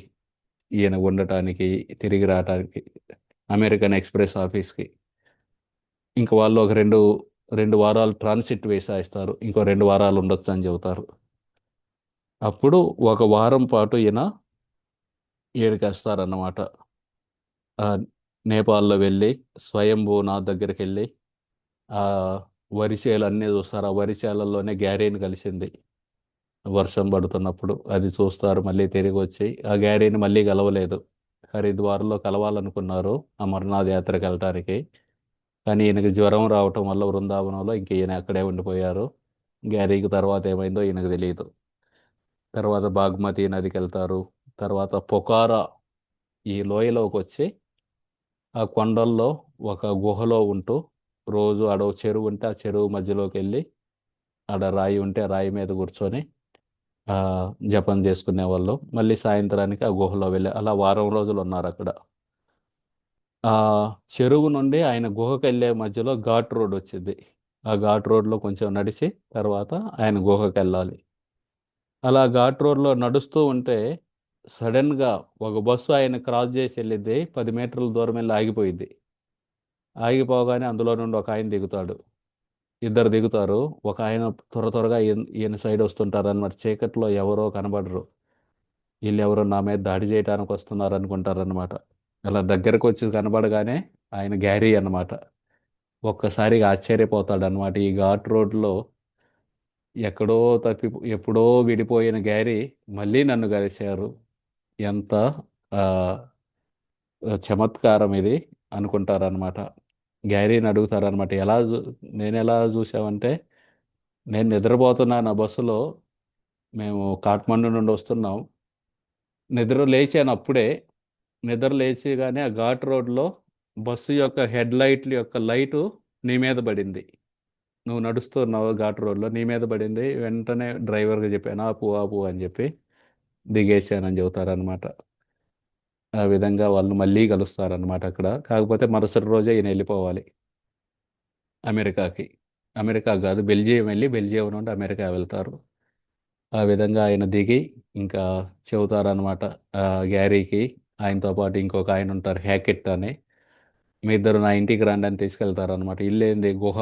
ఈయన ఉండటానికి, తిరిగి రావడానికి అమెరికన్ ఎక్స్ప్రెస్ ఆఫీస్కి. ఇంక వాళ్ళు ఒక రెండు వారాలు ట్రాన్సిట్ వీసా ఇస్తారు, ఇంకో 2 వారాలు ఉండొచ్చు అని చెబుతారు. అప్పుడు ఒక వారం పాటు ఈయన ఈడికి వస్తారన్నమాట. ఆ, నేపాల్లో వెళ్ళి స్వయంభూనాథ్ దగ్గరికి వెళ్ళి ఆ వరిసేలు అన్నీ చూస్తారు. ఆ వరిసేలల్లోనే గ్యారీని కలిసింది వర్షం పడుతున్నప్పుడు. అది చూస్తారు, మళ్ళీ తిరిగి వచ్చి ఆ గ్యారీని మళ్ళీ కలవలేదు. హరిద్వార్లో కలవాలనుకున్నారు అమర్నాథ్ యాత్రకు వెళ్ళటానికి. కానీ ఈయనకి జ్వరం రావటం వల్ల బృందావనంలో ఇంక ఈయన అక్కడే ఉండిపోయారు. గ్యారీకి తర్వాత ఏమైందో ఈయనకు తెలియదు. తర్వాత బాగ్మతి నదికి వెళ్తారు. తర్వాత పొకారా ఈ లోయలోకి వచ్చి ఆ కొండల్లో ఒక గుహలో ఉంటూ రోజు ఆడ చెరువు ఉంటే ఆ చెరువు మధ్యలోకి వెళ్ళి ఆడ రాయి ఉంటే ఆ రాయి మీద కూర్చొని ఆ, జపం చేసుకునేవాళ్ళు. మళ్ళీ సాయంత్రానికి ఆ గుహలో వెళ్ళి అలా వారం రోజులు ఉన్నారు అక్కడ. ఆ చెరువు నుండి ఆయన గుహకి వెళ్ళే మధ్యలో ఘాట్ రోడ్ వచ్చింది. ఆ ఘాట్ రోడ్లో కొంచెం నడిచి తర్వాత ఆయన గుహకి వెళ్ళాలి. అలా ఘాట్ రోడ్లో నడుస్తూ ఉంటే సడన్గా ఒక బస్సు ఆయన క్రాస్ చేసి వెళ్ళిద్ది, 10 మీటర్ల దూరం వెళ్ళి ఆగిపోయింది. ఆగిపోగానే అందులో నుండి ఒక ఆయన దిగుతాడు. ఇద్దరు దిగుతారు. ఒక ఆయన త్వర త్వరగా ఈయన సైడ్ వస్తుంటారు అన్నమాట. చీకట్లో ఎవరో కనబడరు. వీళ్ళు ఎవరో నా మీద దాడి చేయడానికి వస్తున్నారు అనుకుంటారనమాట. అలా దగ్గరకు వచ్చి కనబడగానే ఆయన గ్యారీ అన్నమాట. ఒక్కసారిగా ఆశ్చర్యపోతాడు అనమాట. ఈ ఘాట్ రోడ్లో ఎక్కడో ఎప్పుడో విడిపోయిన గ్యారీ మళ్ళీ నన్ను కలిశారు. ఎంత ఆ, చమత్కారం ఇది అనుకుంటారనమాట. గ్యారీని అడుగుతారనమాట, నేను ఎలా చూసావంటే, నేను నిద్రపోతున్నాను ఆ బస్సులో, మేము కాఠ్మండు నుండి వస్తున్నాం. నిద్ర లేచాను అప్పుడే. నిద్ర లేచిగానే ఆ ఘాట్ రోడ్లో బస్సు యొక్క హెడ్ లైట్ల యొక్క లైటు నీ మీద పడింది. నువ్వు నడుస్తున్నావు ఘాట్ రోడ్లో, నీ మీద పడింది. వెంటనే డ్రైవర్కి చెప్పాను, ఆపు ఆపు అని చెప్పి దిగేసానని చెబుతారనమాట. ఆ విధంగా వాళ్ళు మళ్ళీ కలుస్తారనమాట అక్కడ. కాకపోతే మరుసటి రోజే ఈయన వెళ్ళిపోవాలి అమెరికాకి. అమెరికా కాదు, బెల్జియం వెళ్ళి బెల్జియం నుండి అమెరికా వెళ్తారు. ఆ విధంగా ఆయన దిగి ఇంకా చెబుతారనమాట గ్యారీకి. ఆయనతో పాటు ఇంకొక ఆయన ఉంటారు, హ్యాకెట్ అని. మీ ఇద్దరు నా ఇంటికి రండి అని తీసుకెళ్తారనమాట. ఇల్లేంది, గుహ.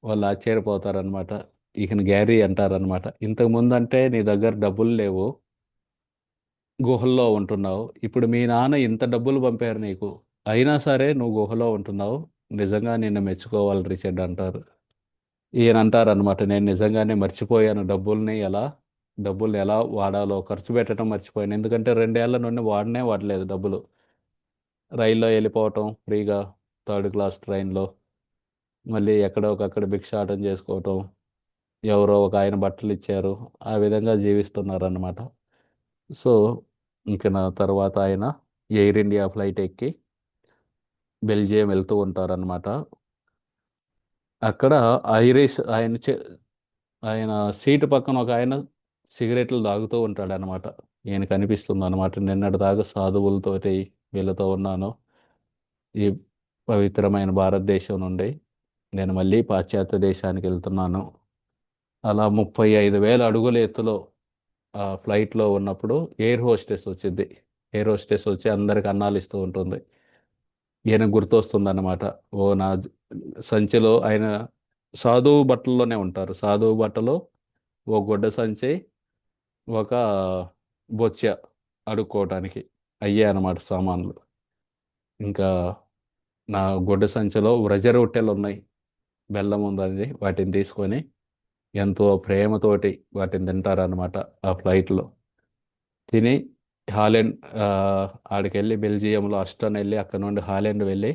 వాళ్ళు ఆశ్చర్యపోతారనమాట. ఇక గ్యారీ అంటారనమాట, ఇంతకు ముందు అంటే నీ దగ్గర డబ్బులు లేవు, గుహల్లో ఉంటున్నావు. ఇప్పుడు మీ నాన్న ఇంత డబ్బులు పంపారు నీకు. అయినా సరే నువ్వు గుహలో ఉంటున్నావు. నిజంగా నిన్ను మెచ్చుకోవాలి రిచర్డ్ అంటారు. ఈయన అంటారనమాట, నేను నిజంగానే మర్చిపోయాను డబ్బుల్ని ఎలా వాడాలో ఖర్చు పెట్టడం మర్చిపోయాను. ఎందుకంటే 2 ఏళ్ల నుండి వాడనే వాడలేదు డబ్బులు. రైల్లో వెళ్ళిపోవటం ఫ్రీగా, థర్డ్ క్లాస్ ట్రైన్లో, మళ్ళీ ఎక్కడో ఒకక్కడ భిక్షాటన చేసుకోవటం, ఎవరో ఒక ఆయన బట్టలు ఇచ్చారు, ఆ విధంగా జీవిస్తున్నారన్నమాట. సో ఇంక నా తర్వాత ఆయన ఎయిర్ ఇండియా ఫ్లైట్ ఎక్కి బెల్జియం వెళ్తూ ఉంటారన్నమాట. అక్కడ ఐరిష్ ఆయన సీటు పక్కన ఒక ఆయన సిగరెట్లు తాగుతూ ఉంటాడనమాట. ఈయన కనిపిస్తుంది అనమాట, నిన్నటి దాకా సాధువులతోటి వీళ్ళతో ఉన్నాను, ఈ పవిత్రమైన భారతదేశం నుండి నేను మళ్ళీ పాశ్చాత్య దేశానికి వెళ్తున్నాను. అలా 35,000 అడుగుల ఎత్తులో ఆ ఫ్లైట్లో ఉన్నప్పుడు ఎయిర్ హోస్టెస్ వచ్చింది. ఎయిర్ హోస్టెస్ వచ్చి అందరికి అన్నాలు ఇస్తూ ఉంటుంది. ఈయన గుర్తొస్తుంది అన్నమాట. ఓ నా సంచిలో ఆయన సాధువు బట్టల్లోనే ఉంటారు. సాధువు బట్టలో ఓ గుడ్డ సంచి, ఒక బొచ్చ అడుక్కోవటానికి అయ్యే అన్నమాట సామాన్లు. ఇంకా నా గుడ్డ సంచిలో వ్రజ రొట్టెలు ఉన్నాయి, బెల్లం ఉందని వాటిని తీసుకొని ఎంతో ప్రేమతోటి వాటిని తింటారనమాట ఆ ఫ్లైట్లో. తిని హాలెండ్ ఆడికెళ్ళి బెల్జియంలో అస్టన్ వెళ్ళి అక్కడ నుండి హాలెండ్ వెళ్ళి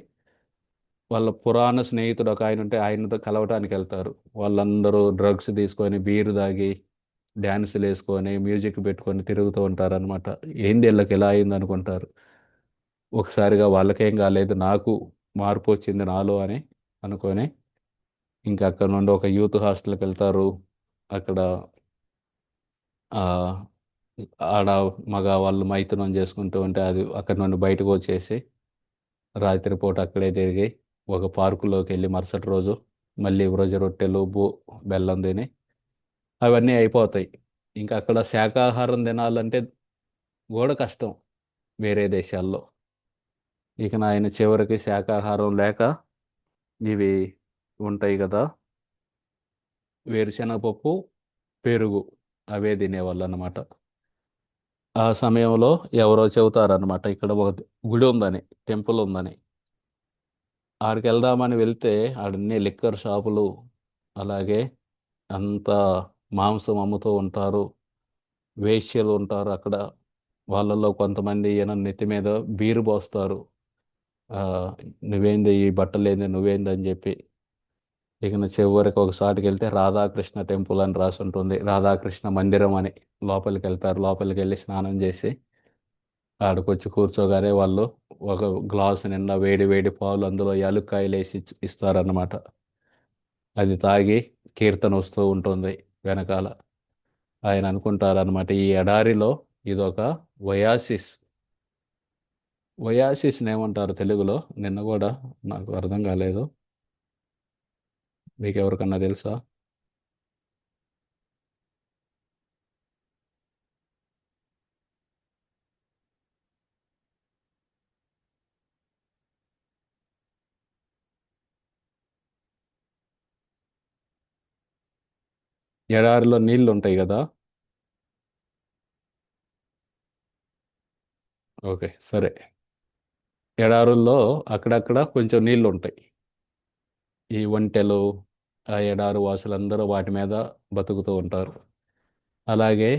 వాళ్ళ పురాణ స్నేహితుడు ఒక ఆయన ఉంటే ఆయనతో కలవటానికి వెళ్తారు. వాళ్ళందరూ డ్రగ్స్ తీసుకొని బీరు తాగి డ్యాన్సులు వేసుకొని మ్యూజిక్ పెట్టుకొని తిరుగుతూ ఉంటారనమాట. ఏంది వీళ్ళకి ఇలా అయింది అనుకుంటారు. ఒకసారిగా వాళ్ళకేం కాలేదు, నాకు మార్పు వచ్చింది నాలో అని అనుకొని ఇంకా అక్కడ నుండి ఒక యూత్ హాస్టల్కి వెళ్తారు. అక్కడ ఆ, ఆడ మగ వాళ్ళు మైథునం చేసుకుంటూ ఉంటే అది అక్కడ నుండి బయటకు వచ్చేసి రాత్రిపూట అక్కడే తిరిగి ఒక పార్కులోకి వెళ్ళి మరుసటి రోజు మళ్ళీ రోజు రొట్టెలు బెల్లం తిని అవన్నీ అయిపోతాయి. ఇంకా అక్కడ శాకాహారం తినాలంటే కూడా కష్టం వేరే దేశాల్లో. ఇక ఆయన చివరికి శాకాహారం లేక ఇవి ఉంటాయి కదా, వేరుశనగపప్పు, పెరుగు, అవే తినేవాళ్ళు అన్నమాట. ఆ సమయంలో ఎవరో చెబుతారనమాట, ఇక్కడ ఒక గుడి ఉందని, టెంపుల్ ఉందని. ఆడికి వెళ్దామని వెళ్తే ఆడన్ని లిక్కర్ షాపులు, అలాగే అంతా మాంసం అమ్ముతూ ఉంటారు, వేశ్యలు ఉంటారు అక్కడ. వాళ్ళల్లో కొంతమంది ఈయన నెత్తి మీద బీరు పోస్తారు. ఆ, నువ్వేంది ఈ బట్టలేంది నువ్వేంది అని చెప్పి. ఇక నా చివరికి ఒక చోటుకి వెళ్తే రాధాకృష్ణ టెంపుల్ అని రాసి ఉంటుంది, రాధాకృష్ణ మందిరం అని. లోపలికి వెళ్తారు, లోపలికి వెళ్ళి స్నానం చేసి ఆడకొచ్చి కూర్చోగానే వాళ్ళు ఒక గ్లాసు నిండా వేడి వేడి పాలు అందులో యాలుక్కాయలు వేసి ఇస్తారన్నమాట. అది తాగి కీర్తన వస్తూ ఉంటుంది వెనకాల. ఆయన అనుకుంటారనమాట, ఈ ఎడారిలో ఇదొక ఒయాసిస్. ఒయాసిస్ని ఏమంటారు తెలుగులో? నిన్న కూడా నాకు అర్థం కాలేదు. మీకు ఎవరికన్నా తెలుసా? ఎడారిలో నీళ్లు ఉంటాయి కదా. ఓకే, సరే. ఎడారుల్లో అక్కడక్కడ కొంచెం నీళ్లు ఉంటాయి. ఈ ఒంటెలు, ఆ ఎడారు వాసులందరూ వాటి మీద బతుకుతూ ఉంటారు. అలాగే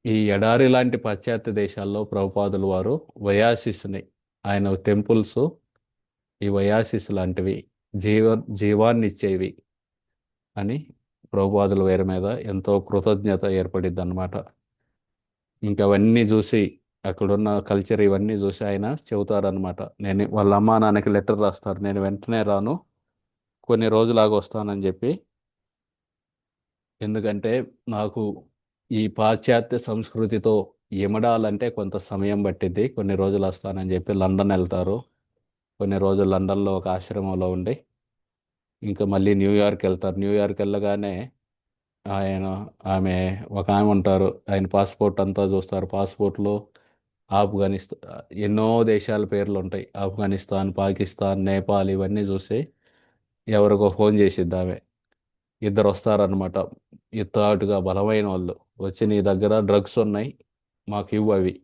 ఈ ఎడారి లాంటి పాశ్చాత్య దేశాల్లో ప్రభుపాదులు వారు వయాసిస్ని, ఆయన టెంపుల్స్ ఈ వయాసిస్ లాంటివి, జీవ జీవాన్నిచ్చేవి అని ప్రభుపాదుల వారి మీద ఎంతో కృతజ్ఞత ఏర్పడిద్ది అనమాట. ఇంకా అవన్నీ చూసి, అక్కడున్న కల్చర్ ఇవన్నీ చూసి ఆయన చెబుతారనమాట, నేను వాళ్ళ అమ్మా నాన్నకి లెటర్ రాస్తారు, నేను వెంటనే రాను, కొన్ని రోజులాగా వస్తానని చెప్పి. ఎందుకంటే నాకు ఈ పాశ్చాత్య సంస్కృతితో ఇమడాలంటే కొంత సమయం పట్టిద్ది, కొన్ని రోజులు వస్తానని చెప్పి లండన్ వెళ్తారు. కొన్ని రోజులు లండన్లో ఒక ఆశ్రమంలో ఉండి ఇంకా మళ్ళీ న్యూయార్క్ వెళ్తారు. న్యూయార్క్ వెళ్ళగానే ఆయన ఆమె ఒక ఆమె ఉంటారు, ఆయన పాస్పోర్ట్ అంతా చూస్తారు. పాస్పోర్ట్లో ఆఫ్ఘనిస్తాన్, ఎన్నో దేశాల పేర్లు ఉంటాయి, ఆఫ్ఘనిస్తాన్, పాకిస్తాన్, నేపాల్ ఇవన్నీ చూసి ఎవరికో ఫోన్ చేసిద్ది ఆమె. ఇద్దరు వస్తారనమాట, ఎత్తాటుగా బలమైన వాళ్ళు వచ్చి, నీ దగ్గర డ్రగ్స్ ఉన్నాయి, మాకు ఇవ్వు అవి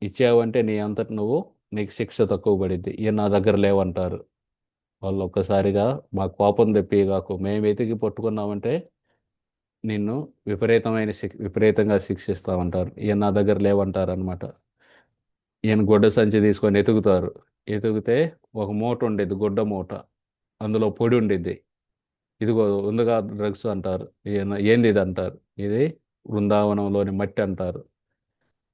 ఇచ్చావంటే నీ అంతట నువ్వు నీకు శిక్ష తక్కువ పడిద్ది. ఈయన నా దగ్గర లేవంటారు. వాళ్ళు ఒక్కసారిగా మా కోపం తెప్పియగాకు, మేము వెతికి పట్టుకున్నామంటే నిన్ను విపరీతంగా శిక్షిస్తామంటారు. ఈయన నా దగ్గర లేవంటారు అనమాట. ఈయన గుడ్డ సంచి తీసుకొని ఎతుకుతారు. ఎతుకుతే ఒక మూట ఉండిద్ది, గుడ్డ మూట. అందులో పొడి ఉండిద్ది. ఇదిగో ఉందిగా డ్రగ్స్ అంటారు. ఈయన ఏంది ఇది అంటారు. ఇది బృందావనంలోని మట్టి అంటారు.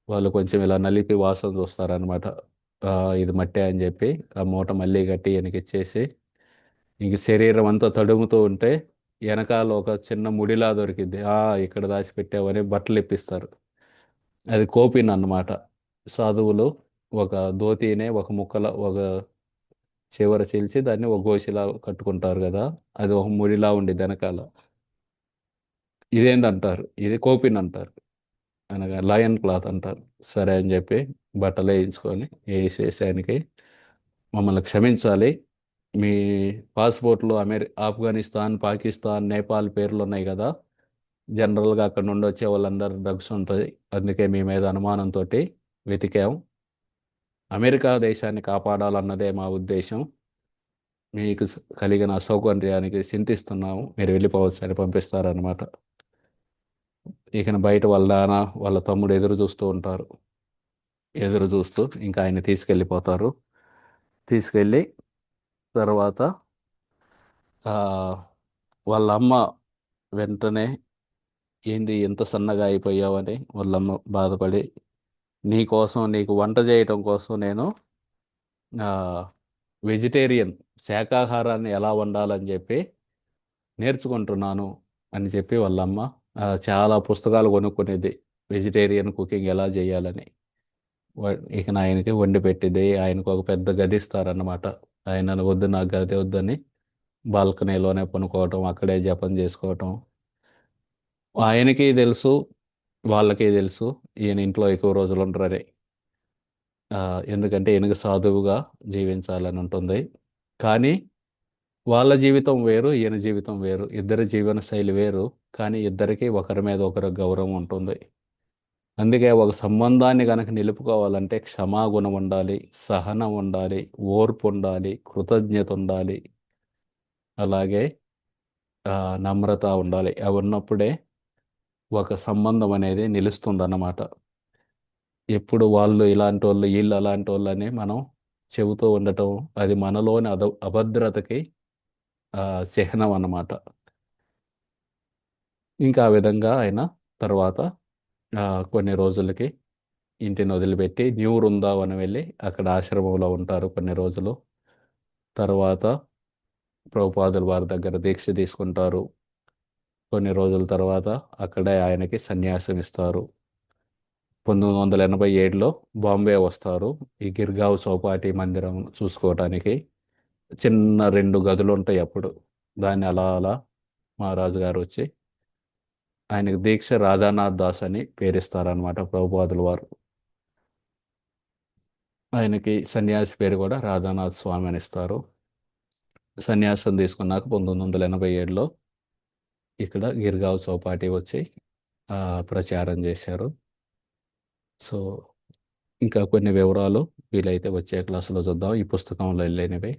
వాళ్ళు కొంచెం ఇలా నలిపి వాసన చూస్తారనమాట. ఇది మట్టే అని చెప్పి ఆ మూట మళ్ళీ కట్టి ఈయనకిచ్చేసి, ఇంక శరీరం అంతా తడుముతూ ఉంటే వెనకాల ఒక చిన్న ముడిలా దొరికింది. ఇక్కడ దాచిపెట్టావని బట్టలు ఇప్పిస్తారు. అది కోపిన్ అన్నమాట. సాధువులు ఒక ధోతీనే ఒక చివర చీల్చి దాన్ని ఒక గోసిలా కట్టుకుంటారు కదా. అది ఒక ముడిలా ఉండిద్ది వెనకాల. ఇదేందంటారు, ఇది కోపిన్ అంటారు, అనగా లయన్ క్లాత్ అంటారు. సరే అని చెప్పి బట్టలు వేయించుకొని వేసేసి ఆయనకి, మమ్మల్ని క్షమించాలి, మీ పాస్పోర్ట్లో ఆఫ్ఘనిస్తాన్, పాకిస్తాన్, నేపాల్ పేర్లు ఉన్నాయి కదా, జనరల్గా అక్కడ నుండి వచ్చే వాళ్ళందరూ డ్రగ్స్ ఉంటుంది, అందుకే మీ మీద అనుమానంతో వెతికాం. అమెరికా దేశాన్ని కాపాడాలన్నదే మా ఉద్దేశం. మీకు కలిగిన అసౌకర్యానికి చింతిస్తున్నాము, మీరు వెళ్ళిపోవచ్చు అని పంపిస్తారనమాట. ఇక బయట వాళ్ళ నాన్న వాళ్ళ తమ్ముడు ఎదురు చూస్తూ ఉంటారు. ఎదురు చూస్తూ ఇంకా ఆయన తీసుకెళ్ళిపోతారు. తీసుకెళ్ళి తర్వాత ఆ, వాళ్ళ అమ్మ వెంటనే, ఏంది ఎంత సన్నగా అయిపోయావని వాళ్ళమ్మ బాధపడి, నీ కోసం, నీకు వంట చేయటం కోసం నేను వెజిటేరియన్ శాకాహారాన్ని ఎలా వండాలని చెప్పి నేర్చుకుంటున్నాను అని చెప్పి వాళ్ళమ్మ చాలా పుస్తకాలు కొనుక్కునేది, వెజిటేరియన్ కుకింగ్ ఎలా చేయాలని. ఇక ఆయనకి వండి పెట్టింది. ఆయనకు ఒక పెద్ద గది ఇస్తారన్నమాట. ఆయన వద్దు, నాకు గది వద్దని బాల్కనీలోనే పనుకోవటం, అక్కడే జపం చేసుకోవటం. ఆయనకి తెలుసు, వాళ్ళకి తెలుసు, ఈయన ఇంట్లో ఎక్కువ రోజులు ఉండరని. ఎందుకంటే ఈయనకు సాధువుగా జీవించాలని ఉంటుంది. కానీ వాళ్ళ జీవితం వేరు, ఈయన జీవితం వేరు, ఇద్దరి జీవన శైలి వేరు. కానీ ఇద్దరికీ ఒకరి మీద ఒకరు గౌరవం ఉంటుంది. అందుకే ఒక సంబంధాన్ని గనక నిలుపుకోవాలంటే క్షమాగుణం ఉండాలి, సహనం ఉండాలి, ఓర్పు ఉండాలి, కృతజ్ఞత ఉండాలి, అలాగే నమ్రత ఉండాలి. అవి ఉన్నప్పుడే ఒక సంబంధం అనేది నిలుస్తుందన్నమాట. ఎప్పుడు వాళ్ళు ఇలాంటి వాళ్ళు, వీళ్ళు అలాంటి వాళ్ళు అని మనం చెబుతూ ఉండటం, అది మనలోని అభద్రతకి చిహ్నం అన్నమాట. ఇంకా ఆ విధంగా ఆయన తర్వాత కొన్ని రోజులకి ఇంటిని వదిలిపెట్టి న్యూ వృందావనం వెళ్ళి అక్కడ ఆశ్రమంలో ఉంటారు కొన్ని రోజులు. తర్వాత ప్రభుపాదుల వారి దగ్గర దీక్ష తీసుకుంటారు. కొన్ని రోజుల తర్వాత అక్కడే ఆయనకి సన్యాసం ఇస్తారు. 1987లో బాంబే వస్తారు, ఈ గిర్గావ్ చౌపాటి మందిరం చూసుకోవటానికి. చిన్న 2 గదులు ఉంటాయి అప్పుడు. దాన్ని అలా అలా మహారాజు గారు వచ్చి ఆయనకి దీక్ష రాధానాథ్ దాస్ అని పేరిస్తారనమాట ప్రభుపాదుల వారు. ఆయనకి సన్యాసి పేరు కూడా రాధానాథ్ స్వామి అని ఇస్తారు. సన్యాసం తీసుకున్నాక 1987లో ఇక్కడ గిర్గావ్ చౌపాటి వచ్చి ప్రచారం చేశారు. సో ఇంకా కొన్ని వివరాలు వీలైతే వచ్చే క్లాసులో చూద్దాం, ఈ పుస్తకంలో వెళ్ళినవి.